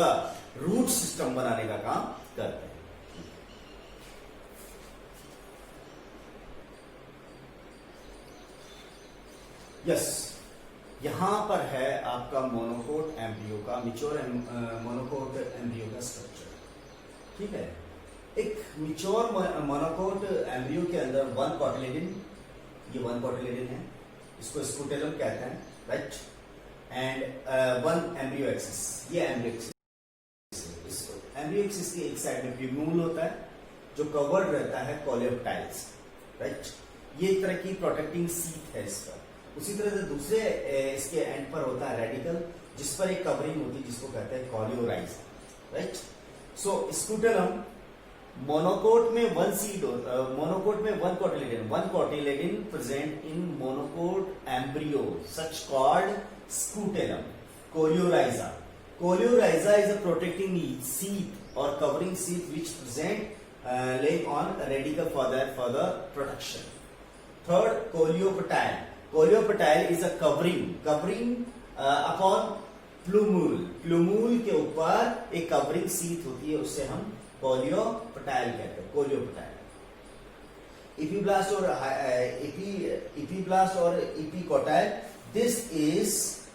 root system बनाने का काम करते हैं। यस, यहां पर है आपका मोनोकोट एम्ब्रियो का, मिच्योर मोनोकोट एम्ब्रियो का स्ट्रक्चर, ठीक है। एक मिच्योर मोनोकोट एम्ब्रियो के अंदर वन कोटिलिडन, ये वन कोटिलिडन है, इसको स्कूटेलम कहते हैं, right. And one embryo axis, ये एम्ब्रियो एक्सिस। एम्ब्रियो एक्सिस की एक साइड में प्लूम्यूल होता है जो कवर्ड रहता है कोलियोप्टाइल्स, राइट। ये एक तरह की प्रोटेक्टिंग सीट है इसका। उसी तरह से दूसरे इसके एंड पर होता है रेडिकल, जिस पर एक कवरिंग होती है जिसको कहते हैं coleorhiza, right. So scutellum monocot में वन सीड, मोनोकोट में one cotyledon present in monocot embryo such called scutellum. Coleorhiza, coleorhiza is a protecting seat और covering seat which present laying on radical for the protection. Third, coleoptile. Coleoptile is a covering upon plumule. Plumule के ऊपर एक covering seat होती है, उससे हम coleoptile कहते हैं, coleoptile. epiblast or epicotyl, this is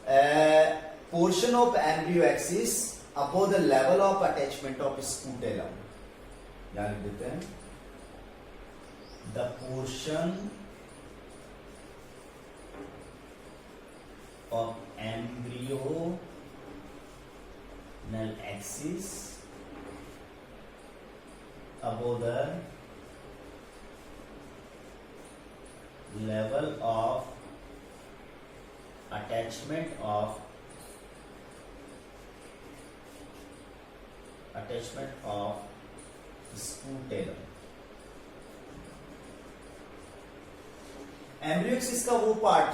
a portion of embryo axis above the level of attachment of scutellum. यहाँ लिख देते हैं, the portion of embryonal axis above the level of attachment of scutellum. एम्ब्रियोक्सिस का वो part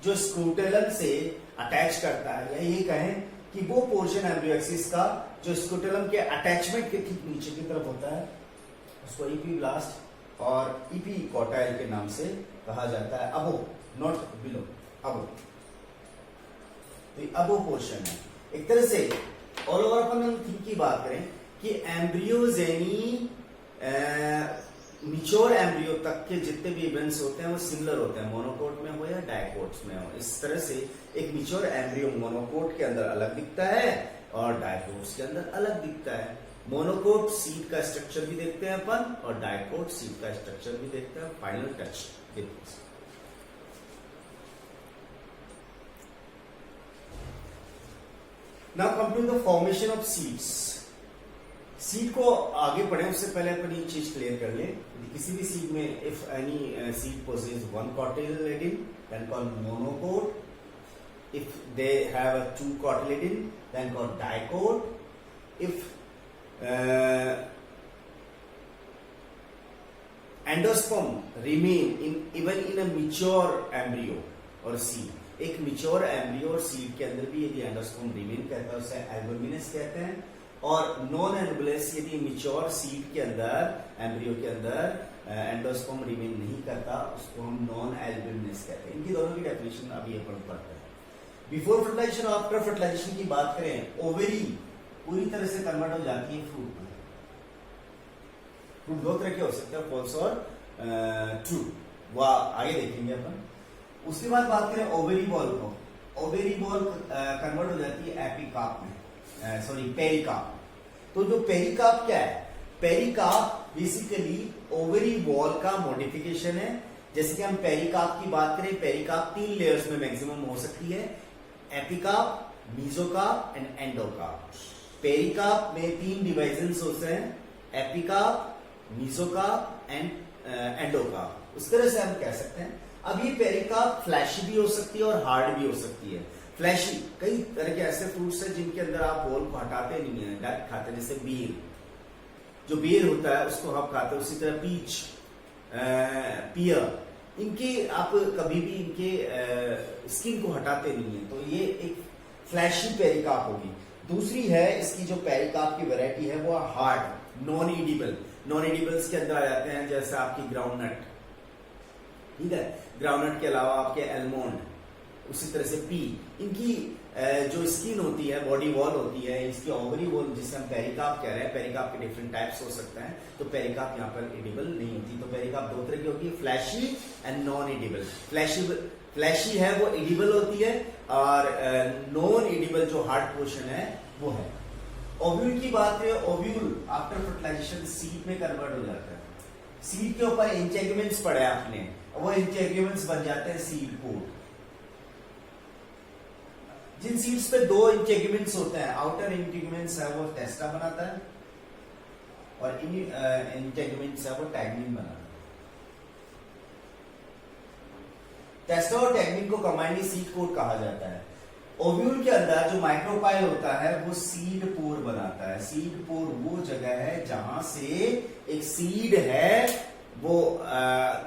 जो स्क्रूटेलम से attach करता है, या ये कहें कि वो पोर्शन एम्ब्रियोक्सिस का जो स्क्रूटेलम के अटैचमेंट के ठीक नीचे की तरफ होता है, उसको इपीब्लास्ट और इपीकोटाइल के नाम से कहा जाता है। अबो, नॉट बिलो, अबो। तो ये अबो पोर्शन है। एक तरह से ऑल ओवर अपन थिंक की बात करें कि एम्ब्रियोज यानी मिच्योर एम्ब्रियो तक के जितने भी इवेंट्स होते हैं वो सिमिलर होते हैं, मोनोकोट में हो या डायकोट्स में हो। इस तरह से एक मिच्योर एम्ब्रियो मोनोकोट के अंदर अलग दिखता है और डायकोट्स के अंदर अलग दिखता है। मोनोकोट सीड का स्ट्रक्चर भी देखते हैं अपन और डायकोट सीड का स्ट्रक्चर भी देखते हैं। फाइनल टच देखते हैं। Now come to the formation of seeds. Seed को आगे बढ़े उससे पहले अपन ये चीज क्लियर कर ले, किसी भी सीड में if any seed possess one cotyledon then called monocot. If they have a two cotyledon then called dicot. If endosperm remain even in a mature embryo or seed, एक मिच्योर एम्ब्रियो और seed के अंदर भी यदि endosperm remain करता है उसे albuminous कहते हैं। और नॉन एल्बुमिनस यदि मिच्योर सीड के अंदर एम्ब्रियो के अंदर एंडोस्पर्म रिमेन नहीं करता उसको हम नॉन एल्बुमिनस कहते हैं। इनकी दोनों की डेफिनेशन अभी अपन पढ़ते हैं। बिफोर फर्टिलाइजेशन और आफ्टर फर्टिलाइजेशन की बात करें, ओवेरी पूरी तरह से कन्वर्ट हो जाती है फ्रूट में। फ्रूट दो तरह के हो सकते हैं, फॉल्स और ट्रू, वह आगे देखेंगे अपन। उसके बाद बात करें ओवेरी बॉल को, ओवेरी बॉल कन्वर्ट हो जाती है एपिकाप में, सॉरी पेरिकाप। तो जो पेरिकाप क्या है, पेरिकाप बेसिकली ओवेरी बॉल का मॉडिफिकेशन है। जैसे कि हम पेरिकाप की बात करें, पेरिकाप 3 लेयर्स में मैक्सिमम हो सकती है, एपिकाप, मीजोकाप एंड एंडोकाप। पेरिकाप में 3 डिविजन्स होते हैं, एपिकाप, मीजोकाप एंड एंडोकाप। उस तरह से हम कह सकते हैं। अब ये पेरिकाप फ्लैशी भी हो सकती है और हार्ड भी हो सकती है। फ्लैशी कई तरह के ऐसे फ्रूट्स हैं जिनके अंदर आप बॉल को हटाते नहीं है, डायरेक्ट खाते हैं। जैसे बेर, जो बेर होता है उसको आप खाते हैं। उसी तरह पीच, पियर, इनके आप कभी भी इनके स्किन को हटाते नहीं है, तो ये एक फ्लैशी पेरिकाप होगी। दूसरी है इसकी जो पेरिकाप की वैरायटी है वो हार्ड, नॉन ईडिबल। नॉन ईडिबल्स के अंदर आ जाते हैं जैसे आपकी ग्राउंडनट, ठीक है, ग्राउंडनट के अलावा आपके एलमोंड, उसी तरह से पी। इनकी जो स्किन होती है, बॉडी वॉल होती है, इसकी ओवरी वॉल जिसे हम पेरिकाप कह रहे हैं, पेरिकाप के डिफरेंट टाइप्स हो सकते हैं। तो पेरिकाप यहाँ पर एडिबल नहीं होती। तो पेरिकाप 2 तरह की होती है, fleshy and non edible. Fleshy है वो एडिबल होती है और नॉन एडिबल जो हार्ड पोर्शन है वो है। ओव्यूल की बात करें, ओव्यूल आफ्टर फर्टिलाइजेशन सीड में कन्वर्ट हो जाता है। सीड के ऊपर इंटेगुमेंट्स पड़े आपने, वो इंटेगुमेंट्स बन जाते हैं सीड पोड। जिन सीड्स पे 2 इंटेगुमेंट्स होते हैं, आउटर इंटेगुमेंट्स है वो टेस्टा बनाता है और इन इंटेगुमेंट्स है वो टैगमिन बनाता है। टेस्टा और टैगमिन को कंबाइंडली सीड पोड कहा जाता है। ओव्यूल के अंदर जो माइक्रोपाइल होता है वो सीड पोर बनाता है। सीड पोर वो जगह है जहां से एक सीड है वो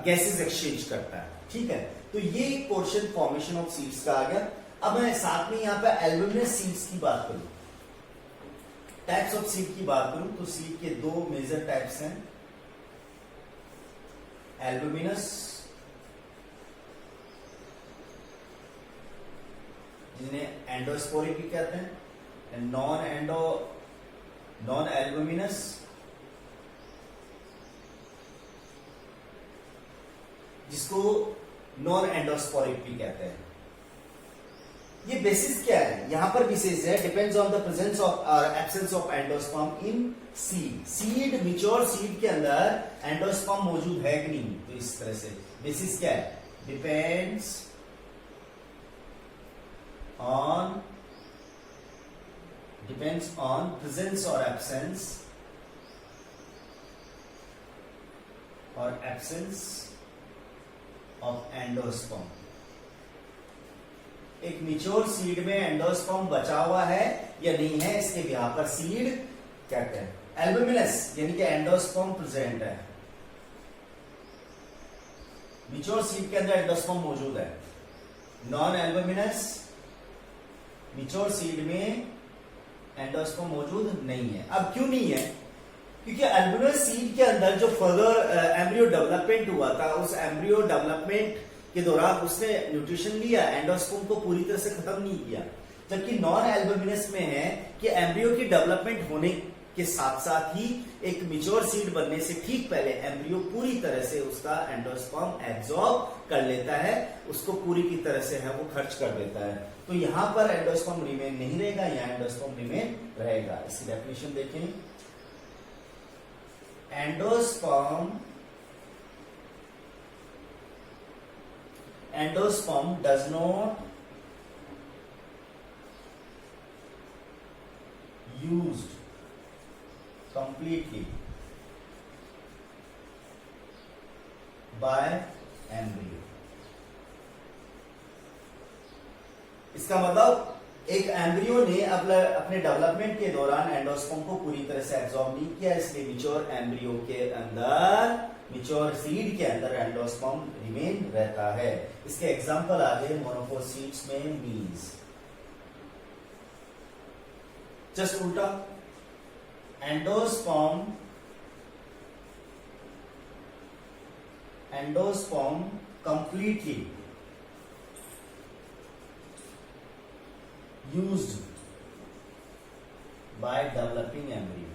गैसेस एक्सचेंज करता है, ठीक है। तो ये एक पोर्शन फॉर्मेशन ऑफ सीड्स का आ गया। अब मैं साथ में यहां पे एल्बुमिनस सीड्स की बात करूं, टाइप्स ऑफ सीड की बात करूं तो सीड के 2 मेजर टाइप्स हैं, एल्बुमिनस जिन्हें एंडोस्पोरिक भी कहते हैं, नॉन एल्बुमिनस जिसको नॉन एंडोस्पोरिक भी कहते हैं। ये बेसिस क्या है, यहां पर बेसिस है depends on the presence of और absence of endosperm in seed. Seed, mature seed के अंदर एंडोस्पर्म मौजूद है कि नहीं, तो इस तरह से बेसिस क्या है, depends on presence or absence of endosperm। एक मिच्योर सीड में एंडोस्पर्म बचा हुआ है या नहीं है, इसके बिहार पर सीड कहते हैं। एल्बुमिनस यानी कि एंडोस्पर्म प्रेजेंट है, मिच्योर सीड के अंदर एंडोस्पर्म मौजूद है। नॉन एल्बुमिनस मिच्योर सीड में एंडोस्पर्म मौजूद नहीं है। अब क्यों नहीं है? क्योंकि एल्बुमिनस सीड के अंदर जो फर्दर एम्ब्रियो डेवलपमेंट हुआ था, उस एम्ब्रियो डेवलपमेंट के दौरान उसने न्यूट्रिशन लिया, एंडोस्पर्म को पूरी तरह से खत्म नहीं किया। जबकि नॉन एल्बुमिनस में है कि एम्ब्रियो की डेवलपमेंट होने के साथ साथ ही एक मिच्योर सीड बनने से ठीक पहले एम्ब्रियो पूरी तरह से उसका एंडोस्पर्म एब्जॉर्ब कर लेता है, उसको पूरी की तरह से है वो खर्च कर देता है। तो यहां पर एंडोस्पर्म रिमेन नहीं रहेगा, यहां एंडोस्पर्म रिमेन रहेगा। इसकी डेफिनेशन देखें, endosperm does not used completely by embryo। इसका मतलब एक एम्ब्रियो ने अपने डेवलपमेंट के दौरान एंडोस्पर्म को पूरी तरह से एब्जॉर्ब नहीं किया, इसलिए मिच्योर एम्ब्रियो के अंदर, मिच्योर सीड के अंदर एंडोस्पर्म रिमेन रहता है। इसके एग्जांपल आ गए मोनोकोट सीड्स में मीज, जस्ट उल्टा, endosperm completely used by developing embryo।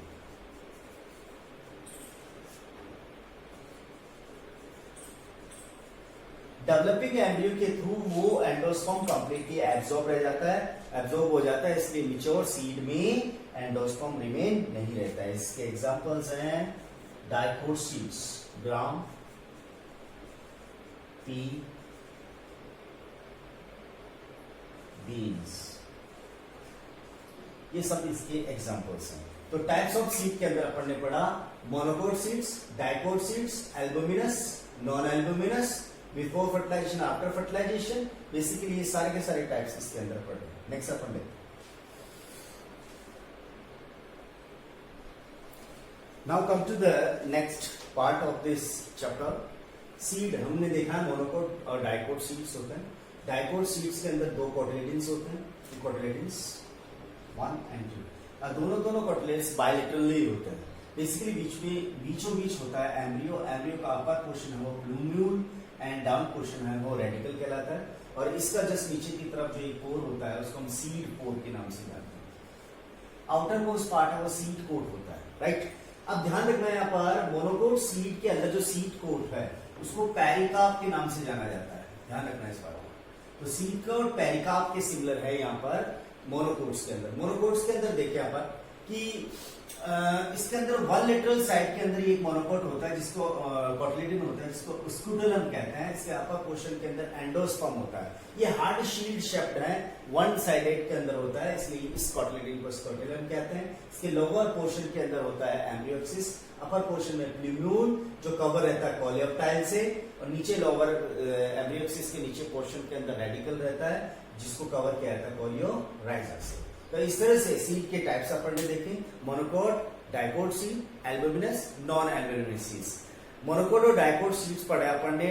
Developing embryo के थ्रू वो एंडोस्पर्म कंप्लीटली एब्जॉर्ब रह जाता है, एब्जॉर्ब हो जाता है, इसलिए मिच्योर सीड में एंडोस्पर्म रिमेन नहीं रहता है। इसके एग्जांपल्स हैं डाइकोट सीड्स, ग्राम, पी, बीन्स, ये सब इसके एग्जांपल्स हैं। तो टाइप्स ऑफ सीड के अंदर अपन ने पढ़ा monocot seeds, dicot seeds, albuminous, non albuminous, before fertilization, after fertilization, basically ये सारे के सारे टाइप्स इसके अंदर पढ़े। नेक्स्ट अपन देखते हैं, now come to the next part of this chapter. Seed हमने देखा है मोनोकोट और डाइकोट सीड्स होते हैं। डाइकोट सीड्स के अंदर दो कोटिलेडन्स होते हैं, कोटिलेडन्स 1 and 2, दोनों कोटिलेडन्स बायलेटरली होते हैं। बेसिकली बीचों बीच होता है एम्ब्रियो, एम्ब्रियो का अपर पोर्शन है वो प्लूम्यूल एंड डाउन पोर्शन है वो रेडिकल कहलाता है, और इसका जस्ट नीचे की तरफ जो एक पोर होता है उसको हम सीड पोर के नाम से जानते हैं। आउटर मोस्ट पार्ट है वो सीड कोट होता है, राइट। अब ध्यान रखना है यहाँ पर मोनोकोट सीड के अंदर जो सीड कोट है उसको पेरिकार्प के नाम से जाना जाता है, ध्यान रखना है इस बात को। तो सीड कोट पेरिकार्प के सिमिलर है यहाँ पर मोनोकोट्स के अंदर। मोनोकोट्स के अंदर देखिए यहाँ पर कि इसके अंदर वन लेटरल साइड के अंदर एक मोनोकोट होता है जिसको कोटिलेडन होता है, जिसको स्कूटलम कहते हैं। इसके अपर पोर्शन के अंदर एंडोस्पर्म होता है। ये हार्ड शील्ड शेप्ड है, वन साइडेड के अंदर होता है, इसलिए इस कोटिलेडन को स्कूटलम कहते हैं। इसके लोअर पोर्शन के अंदर होता है एम्ब्रियोक्सिस, अपर पोर्शन में प्लूम्यूल जो कवर रहता है कोलियोप्टाइल से, और नीचे लोअर एम्ब्रियोक्सिस के नीचे पोर्शन के अंदर रेडिकल रहता है जिसको कवर किया जाता है कोलियोराइजा से। तो इस तरह से सीड के टाइप्स अपन ने देखे, monocot, dicot seed, albuminous, non albuminous seeds. Monocot और डाइकोट सीड्स पढ़े अपन ने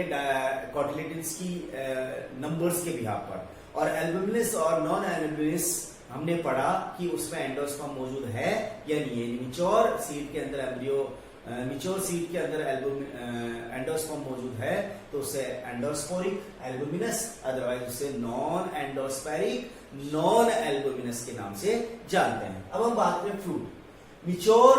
कोटिलेडन्स की नंबर्स के बिहाफ पर, और एल्बुमिनस और नॉन एल्बुमिनस हमने पढ़ा कि उसमें एंडोस्पर्म मौजूद है या नहीं है। मिच्योर सीड के अंदर मिच्योर सीड के अंदर एंडोस्पर्म मौजूद है तो उसे एंडोस्पोरिक एल्बुमिनस, अदरवाइज उसे नॉन एंडोस्पेरिक नॉन एल्बुमिनस के नाम से जानते हैं। अब हम बात करें fruit, mature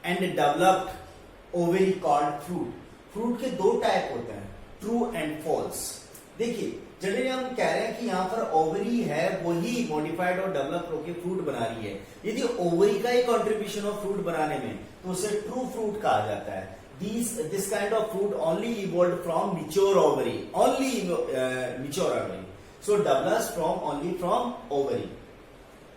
and developed ovary called fruit. Fruit के दो टाइप होते हैं, ट्रू एंड फॉल्स। देखिए जनरली हम कह रहे हैं कि यहाँ पर ओवरी है वही मॉडिफाइड और डेवलप होकर फ्रूट बना रही है। यदि ओवरी का ही कंट्रीब्यूशन ऑफ फ्रूट बनाने में तो उसे ट्रू फ्रूट कहा जाता है। This kind of fruit only evolve from mature ovary, only mature ovary, so develops only from ovary,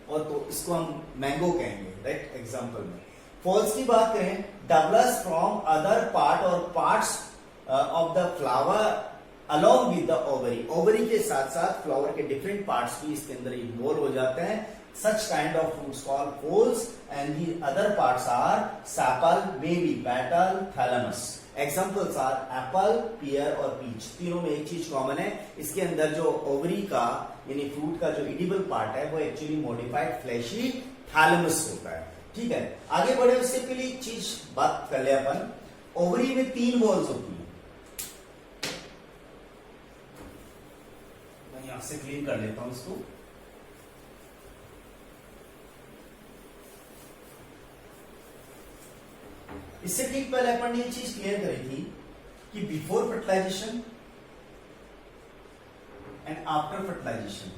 और तो इसको हम मैंगो कहेंगे, राइट, एग्जाम्पल में। फॉल्स की बात करें, डेवलप्स फ्रॉम अदर पार्ट और parts of the flower along with the ovary, ovary के साथ साथ फ्लावर के डिफरेंट पार्ट्स भी इसके अंदर इन्वॉल्व हो जाते हैं। such kind of fruits called poles and the other parts are sepal, maybe petal, thalamus। Examples are apple, pear और पीच। तीनों में एक चीज कॉमन है, इसके अंदर जो ओवरी का यानी फ्रूट का जो इडिबल पार्ट है वो एक्चुअली मॉडिफाइड फ्लैशी थैलेमस होता है। ठीक है, आगे बढ़े उससे पहले एक चीज बात कर ले अपन। ओवरी में 3 वॉल्स होती है, मैं यहां से क्लीन कर लेता हूं इसको। इससे ठीक पहले अपन ने ये चीज क्लियर करी थी कि before fertilization and after fertilization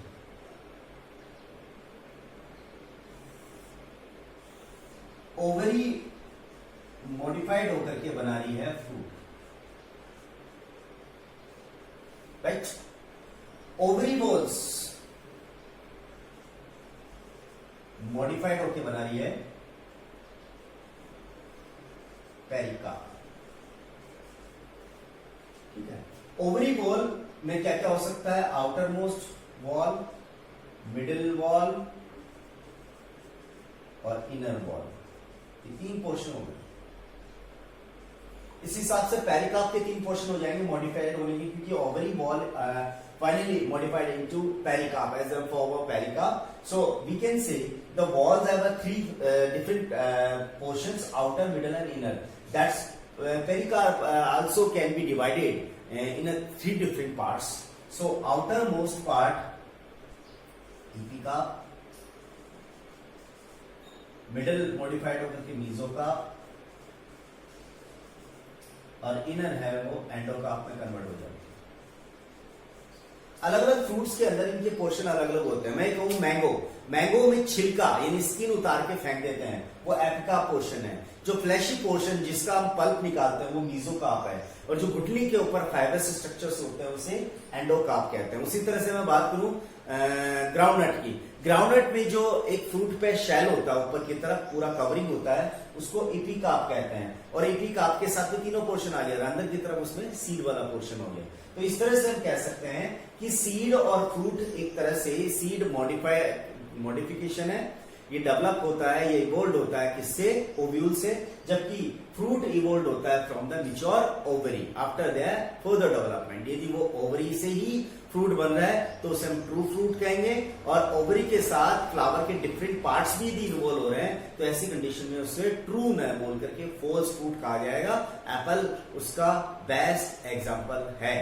ovary modified होकर के बना रही है fruit, right. Ovary walls modified होकर बना रही है पेरिका। ठीक है, ओवरी वॉल में क्या क्या हो सकता है? Outer most wall, middle wall और इनर वॉल, ये 3 पोर्शन हो गए। इस हिसाब से पेरिकाप के 3 पोर्शन हो जाएंगे मॉडिफाइड होने के, क्योंकि ovary wall finally modified into pericarp as a form of pericarp. So we can say the walls have 3 different portions: outer, middle and inner. That's pericarp also can be divided in 3 different parts. So outermost part epicarp, middle modified होकर के mesocarp और inner है वो endocarp में convert हो जाता है। अलग अलग फ्रूट्स के अंदर इनके पोर्शन अलग अलग होते हैं। मैं कहूं मैंगो में छिलका यानी स्किन उतार के फेंक देते हैं, वो एपिकार्प पोर्शन है। जो फ्लैशी पोर्शन जिसका हम पल्प निकालते हैं वो मीजोकार्प है, और जो गुठली के ऊपर फाइबरस स्ट्रक्चर्स होते हैं उसे एंडोकार्प कहते हैं। उसी तरह से मैं बात करूं ग्राउंडनट की, ग्राउंडनट में जो एक फ्रूट पे शेल होता है ऊपर की तरफ पूरा कवरिंग होता है उसको एपिकार्प कहते हैं, और एपिकार्प के साथ में तीनों पोर्शन आ गया, अंदर की तरफ उसमें सीड वाला पोर्शन हो गया। तो इस तरह से हम कह सकते हैं कि सीड और फ्रूट एक तरह से सीड मॉडिफिकेशन है, ये डेवलप होता है, ये इवोल्व होता है किससे? ओव्यूल से, जबकि फ्रूट इवोल्व होता है from the mature ovary after their further development. यदि वो ओवरी से ही फ्रूट बन रहा है तो उसे हम ट्रू फ्रूट कहेंगे, और ओवरी के साथ फ्लावर के डिफरेंट पार्ट्स भी यदि इन्वॉल्व हो रहे हैं तो ऐसी कंडीशन में उसे ट्रू न बोल करके फॉल्स फ्रूट कहा जाएगा। एप्पल उसका बेस्ट एग्जांपल है।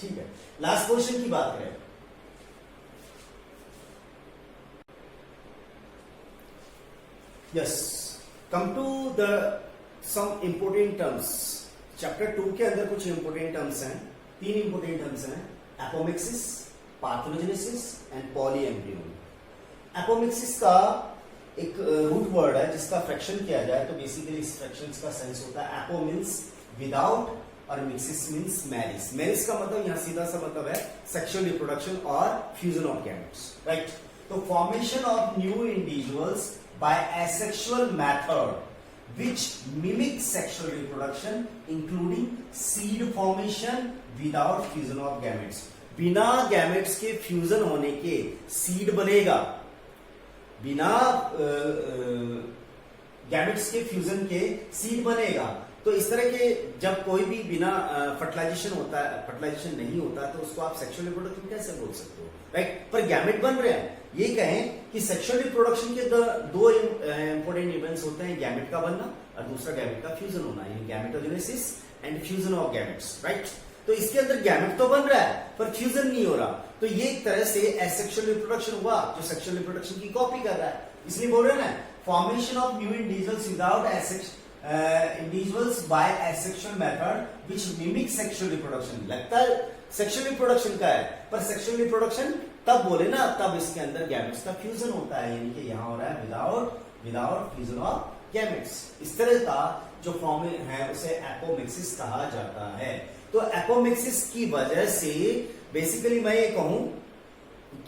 ठीक है, लास्ट क्वेश्चन की बात करें। Yes, come to the some important terms. Chapter 2 के अंदर कुछ इंपोर्टेंट टर्म्स हैं, 3 इंपोर्टेंट टर्म्स हैं: apomixis, parthenogenesis and polyembryony. Apomixis का एक रूट वर्ड है जिसका फ्रैक्शन किया जाए तो बेसिकली इस फ्रैक्शन का सेंस होता है एपो मीन्स विदाउट और मिक्सिस मीन्स मैरिज। मैरिज का मतलब यहां सीधा सा मतलब है सेक्सुअल रिप्रोडक्शन और फ्यूजन ऑफ गैमेट्स, राइट। तो formation of new individuals by asexual method which mimic sexual reproduction including seed formation without fusion of gametes। बिना गैमेट्स के फ्यूजन होने के सीड बनेगा, बिना गैमेट्स के फ्यूजन के सीड बनेगा। तो इस तरह के जब कोई भी बिना फर्टिलाइजेशन होता है, फर्टिलाइजेशन नहीं होता, तो उसको आप सेक्सुअल रिप्रोडक्शन कैसे बोल सकते हो, राइट। पर गैमेट बन रहे हैं, ये कहें कि सेक्सुअल रिप्रोडक्शन के 2 इंपोर्टेंट इवेंट्स होते हैं, गैमेट का बनना और दूसरा गैमेट का फ्यूजन होना, यानी gametogenesis and fusion of gametes, right. तो इसके अंदर गैमेट तो बन रहा है पर फ्यूजन नहीं हो रहा, तो ये एक तरह से एसेक्सुअल रिप्रोडक्शन हुआ जो सेक्सुअल रिप्रोडक्शन की कॉपी कर रहा है। इसलिए बोल रहे हैं ना, formation of new individuals without individuals by asexual method which mimic sexual reproduction। लगता है सेक्सुअल रिप्रोडक्शन का है, पर सेक्सुअल रिप्रोडक्शन तब बोले ना तब इसके अंदर गैमेट्स का फ्यूजन होता है, यानी कि यहां हो रहा है विदाउट फ्यूजन ऑफ गैमेट्स। इस तरह का जो फॉर्म है उसे एपोमिक्सिस कहा जाता है। तो एपोमिक्सिस की वजह से बेसिकली मैं ये कहूं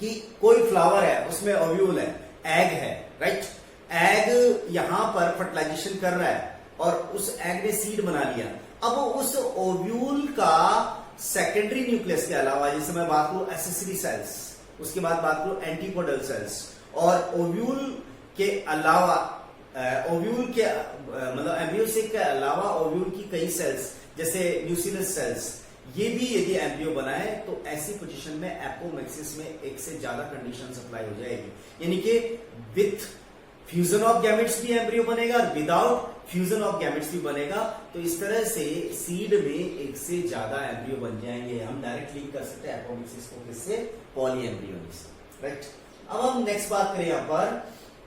कि कोई फ्लावर है उसमें ओव्यूल है, एग है, राइट। एग यहां पर फर्टिलाइजेशन कर रहा है और उस एग ने सीड बना लिया। अब उस ओव्यूल का सेकेंडरी न्यूक्लियस के अलावा, जैसे मैं बात करूं एसेसरी सेल्स, उसके बाद बात करूं एंटीपोडल सेल्स, और ओव्यूल के अलावा ओव्यूल के मतलब एम्ब्रियो के अलावा ओव्यूल की कई सेल्स जैसे न्यूक्लियस सेल्स, ये भी यदि एम्ब्रियो बनाए तो ऐसी पोजीशन में एपोमिक्सिस में एक से ज्यादा कंडीशन अप्लाई हो जाएगी, यानी कि विथ फ्यूजन ऑफ गैमेट्स भी एम्ब्रियो बनेगा और विदाउट फ्यूजन ऑफ गैमेट्स भी बनेगा। तो इस तरह से सीड में एक से ज्यादा एम्ब्रियो बन जाएंगे। हम डायरेक्ट लिंक कर सकते हैं एपोमिक्सिस को किससे, पॉली एम्ब्रियोनिक्स, राइट। अब हम नेक्स्ट बात करें यहां पर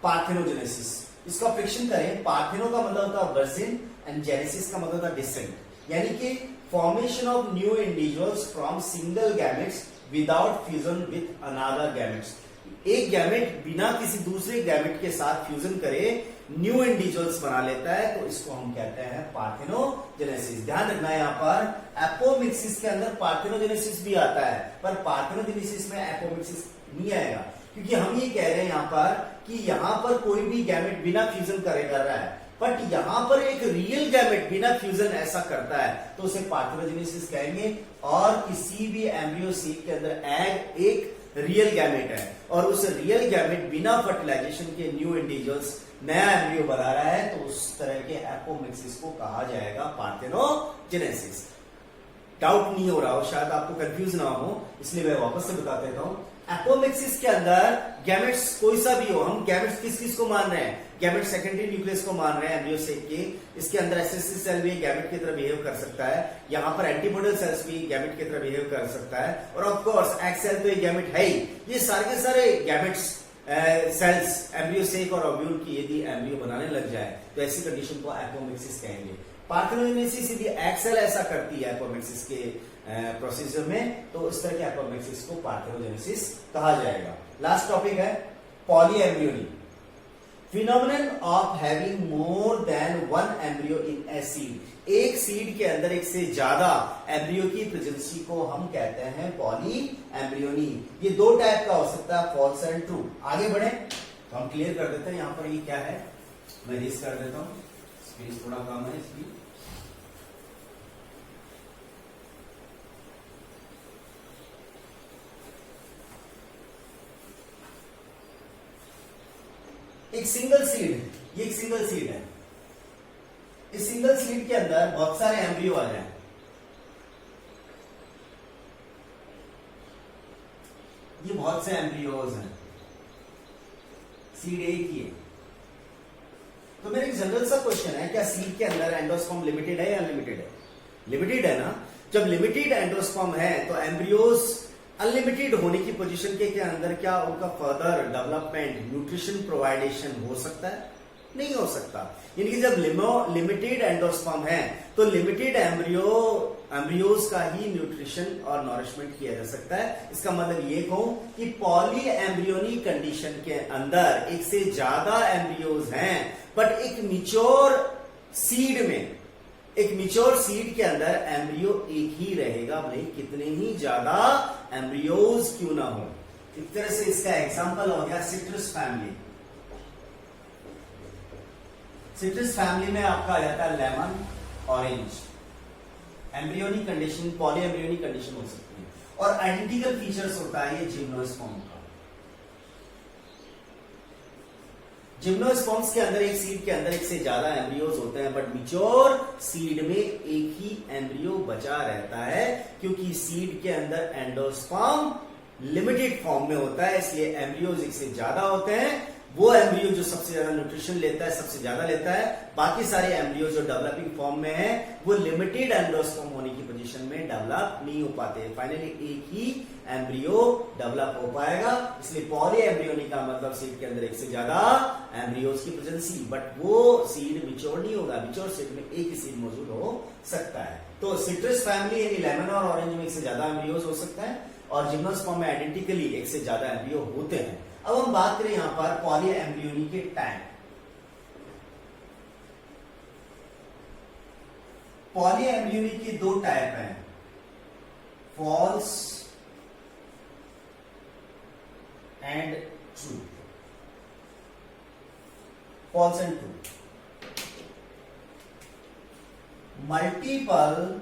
पार्थेनोजेनेसिस, इसका फ्रिक्शन करें। पार्थेनो का मतलब होता है वर्जिन एंड जेनेसिस का मतलब होता है डिसेंट, यानी कि formation of new individuals from single gametes without fusion with another gametes. एक गैमेट बिना किसी दूसरे गैमेट के साथ फ्यूजन करे न्यू इंडिविजुअल्स बना लेता है, तो इसको हम कहते हैं पार्थेनोजेनेसिस। ध्यान रखना है यहां पर एपोमिक्सिस के अंदर पार्थेनोजेनेसिस भी आता है, पर पार्थेनोजेनेसिस में एपोमिक्सिस नहीं आएगा, क्योंकि हम ये कह रहे हैं यहां पर कि यहां पर कोई भी गैमेट बिना फ्यूजन कर रहा है, बट यहां पर एक रियल गैमेट बिना फ्यूजन ऐसा करता है तो उसे पार्थेनोजेनेसिस कहेंगे। और किसी भी एम्ब्रियो सीड के अंदर एग एक रियल गैमेट है और उस रियल गैमेट बिना फर्टिलाइजेशन के न्यू इंडिविजुअल्स नया एम्ब्रियो बना रहा है, तो उस तरह के एपोमिक्सिस को कहा जाएगा पार्थेनोजेनेसिस। डाउट नहीं हो रहा हो, शायद आपको कंफ्यूज ना हो, इसलिए मैं वापस से बता देता हूं। एपोमिक्सिस के अंदर गैमेट्स कोई सा भी हो, हम गैमेट्स किस किस को मान रहे हैं, गैमेट सेकेंडरी न्यूक्लियस को मान रहे हैं एम्ब्रियो सेक के। इसके अंदर एसएससी सेल भी गैमेट की तरह बिहेव कर सकता है, यहाँ पर एंटीपोडल सेल्स भी गैमेट की तरह बिहेव कर सकता है, और ऑफ कोर्स एग सेल तो एक गैमेट है ही। ये सारे के सारे गैमेट्स सेल्स एम्ब्रियो सेक और ओव्यूल की यदि एम्ब्रियो बनाने लग जाए तो ऐसी कंडीशन को एपोमिक्सिस कहेंगे। पार्थेनोजेनेसिस यदि एग सेल ऐसा करती है एपोमिक्सिस के प्रोसीजर में, तो इस तरह के एपोमिक्सिस को पार्थेनोजेनेसिस कहा जाएगा। लास्ट टॉपिक है polyembryony, phenomenon of having more than one embryo in a seed. एक सीड के अंदर एक से ज्यादा एम्ब्रियो की प्रेजेंसी को हम कहते हैं पॉली एम्ब्रियोनी। ये दो टाइप का हो सकता है, फॉल्स एंड ट्रू। आगे बढ़े तो हम क्लियर कर देते हैं यहां पर ये क्या है, मैं रेस कर देता हूं, स्पेस थोड़ा कम है इसकी। एक सिंगल सीड, ये एक सिंगल सीड है, इस सिंगल सीड के अंदर बहुत सारे एम्ब्रियो आ जाए, ये बहुत से एम्ब्रियोज हैं, सीड एक ही है। तो मेरा एक जनरल सा क्वेश्चन है, क्या सीड के अंदर एंडोस्पर्म लिमिटेड है या अनलिमिटेड है? लिमिटेड है ना। जब लिमिटेड एंडोस्पर्म है तो एम्ब्रियोज अनलिमिटेड होने की पोजीशन के अंदर क्या उनका फर्दर डेवलपमेंट, न्यूट्रिशन प्रोवाइडेशन हो सकता है? नहीं हो सकता। यानी कि जब लिमिटेड एंडोस्पर्म है तो लिमिटेड एम्ब्रियोज का ही न्यूट्रिशन और नॉरिशमेंट किया जा सकता है। इसका मतलब ये कहूं कि पॉली एम्ब्रियोनी कंडीशन के अंदर एक से ज्यादा एम्ब्रियोज हैं, बट एक मिच्योर सीड में, एक मिच्योर सीड के अंदर एम्ब्रियो एक ही रहेगा, भले कितने ही ज्यादा एम्ब्रियोज क्यों ना हो। एक तरह से इसका एग्जांपल हो गया सिट्रस फैमिली। सिट्रस फैमिली में आपका आ जाता है lemon, orange. Embryonic condition, poly embryonic condition हो सकती है, और आइडेंटिकल फीचर्स होता है ये जिम्नोस्पर्म का। जिम्नोस्पर्म्स के अंदर एक सीड के अंदर एक से ज्यादा एम्ब्रियोज होते हैं, बट मिच्योर सीड में एक ही एम्ब्रियो बचा रहता है, क्योंकि सीड के अंदर एंडोस्पर्म लिमिटेड फॉर्म में होता है, इसलिए एम्ब्रियोज एक से ज्यादा होते हैं। वो एम्ब्रियो जो सबसे ज्यादा न्यूट्रिशन लेता है, सबसे ज्यादा लेता है, बाकी सारे एम्ब्रियो जो डेवलपिंग फॉर्म में है वो लिमिटेड एंडोस्पर्म होने की पोजीशन में डेवलप नहीं हो पाते। फाइनली एक ही एम्ब्रियो डेवलप हो पाएगा, इसलिए पॉली एम्ब्रियोनी का मतलब सीड के अंदर एक से ज्यादा एम्ब्रियोज की प्रेजेंसी, बट वो सीड मिच्योर नहीं होगा। मिच्योर सीड में एक ही सीड मौजूद हो सकता है। तो सिट्रस फैमिली यानी लेमन और ऑरेंज में एक से ज्यादा एम्ब्रियोज हो सकता है, और जिम्नोस्पर्म में आइडेंटिकली एक से ज्यादा एम्ब्रियो होते हैं। अब हम बात करें यहां पर पॉली एम्ब्रियोनी के टाइप। पॉली एम्ब्रियोनी की दो टाइप हैं, false and true. False and true. Multiple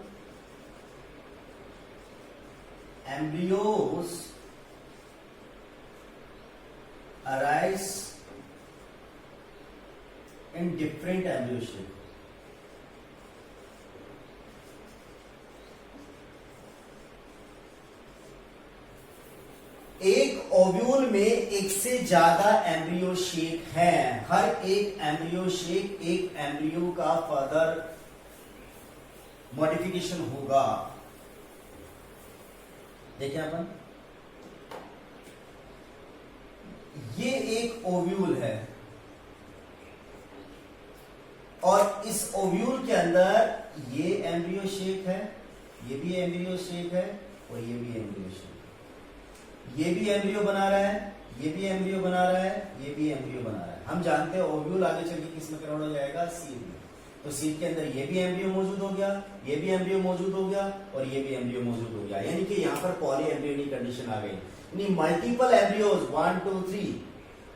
embryos arise in different embryo shape. में एक से ज्यादा एम्ब्रियो शेक हैं, हर एक एम्ब्रियो शेक एक एम्ब्रियो का फर्दर मॉडिफिकेशन होगा। देखें अपन, ये एक ओव्यूल है और इस ओव्यूल के अंदर ये एम्ब्रियो शेक है, ये भी एम्ब्रियो शेक है और ये भी एम्ब्रियो शेक है। ये भी एम्ब्रियो बना रहा है, ये भी एम्ब्रियो बना रहा है, ये भी एम्ब्रियो बना रहा है। हम जानते हैं ओव्यूल आगे चल के किस में कन्वर्ट हो जाएगा, सीड में। तो सीड के अंदर ये भी एम्ब्रियो मौजूद हो गया, ये भी एम्ब्रियो मौजूद हो गया और ये भी एम्ब्रियो मौजूद हो गया, यानी कि यहाँ पर पॉली एम्ब्रियोनिक कंडीशन आ गई। Multiple embryos 1 2 3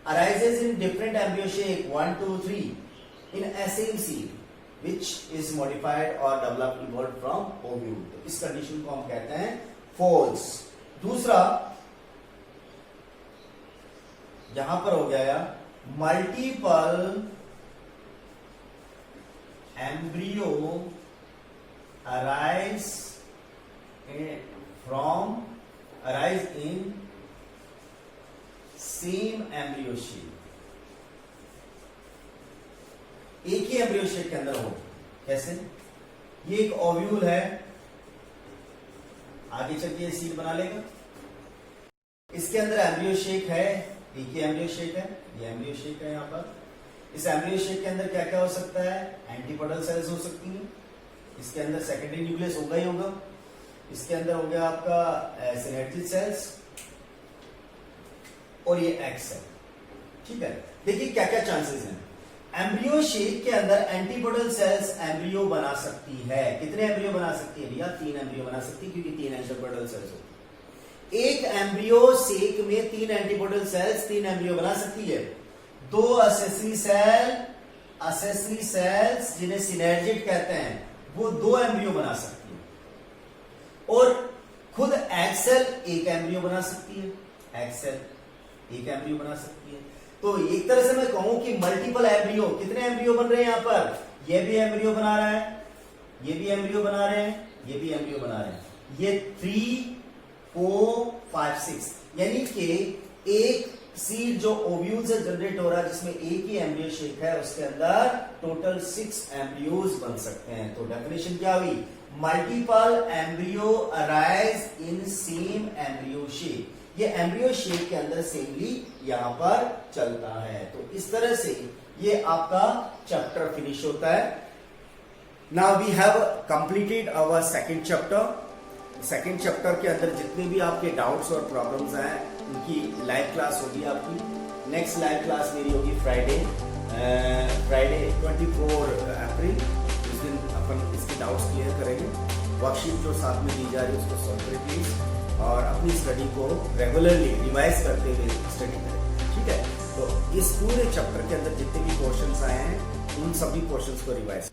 arises in different embryo shape 1 2 3 in a same seed which is modified or developed evolved from ovule। तो इस कंडीशन को हम कहते हैं false। दूसरा यहां पर हो गया multiple embryo arise in same embryo shape, एक ही एम्ब्रियो शेप के अंदर हो। कैसे? ये एक ओव्यूल है, आगे चल के सीड बना लेगा। इसके अंदर एम्ब्रियो शेक है, एक ही एम्ब्रियो शेक है, ये एम्ब्रियो शेक है। यहां पर इस एम्ब्रियो शेक के अंदर क्या क्या हो सकता है, एंटीपोडल सेल्स हो सकती हैं, इसके अंदर सेकेंडरी न्यूक्लियस होगा ही होगा, इसके अंदर हो गया आपका सिनेर्जिक सेल्स और ये एक्स है। ठीक है, देखिए क्या क्या चांसेस हैं। एम्ब्रियो शेक के अंदर एंटीपोडल सेल्स एम्ब्रियो बना सकती है। कितने एम्ब्रियो बना सकती है भैया? 3 एम्ब्रियो बना सकती है, क्योंकि 3 एंटीपोडल सेल्स होती है। एक एम्ब्रियो शेक में 3 एंटीपोडल सेल्स 3 एम्ब्रियो बना सकती है। 2 असेसरी सेल्स जिन्हें सिनर्जिड कहते हैं, वो 2 एम्ब्रियो बना सकती है। और खुद एक्सेल एक एम्ब्रियो बना सकती है, एक्सेल एक एम्ब्रियो बना सकती है। तो एक तरह से मैं कहूं कि मल्टीपल एम्ब्रियो, कितने एम्ब्रियो बन रहे हैं यहां पर? ये भी एम्ब्रियो बना रहा है, ये भी एम्ब्रियो बना रहे हैं, ये भी एम्ब्रियो बना रहे हैं। ये 3 4 5 6, यानी कि एक सीड जो ओव्यूल से जनरेट हो रहा है जिसमें एक ही एम्ब्रियो शेक है, उसके अंदर टोटल 6 एम्ब्रियोज बन सकते हैं। तो डेफिनेशन क्या हुई? Multiple embryo arise in same embryo shake. ये एम्ब्रियो शेप के अंदर सेमली यहां पर चलता है। तो इस तरह से ये आपका चैप्टर फिनिश होता है। Now we have completed our second chapter. Second chapter के अंदर जितने भी आपके डाउट्स और प्रॉब्लम्स हैं, उनकी लाइव क्लास होगी आपकी। नेक्स्ट लाइव क्लास मेरी होगी फ्राइडे 24 अप्रैल। उस दिन अपन इसके डाउट्स क्लियर करेंगे। वर्कशीट जो साथ में दी जा रही है उसको सॉल्व करें प्लीज, और अपनी स्टडी को रेगुलरली रिवाइज करते हुए स्टडी करें। ठीक है, तो इस पूरे चैप्टर के अंदर जितने भी क्वेश्चंस आए हैं, उन सभी क्वेश्चंस को रिवाइज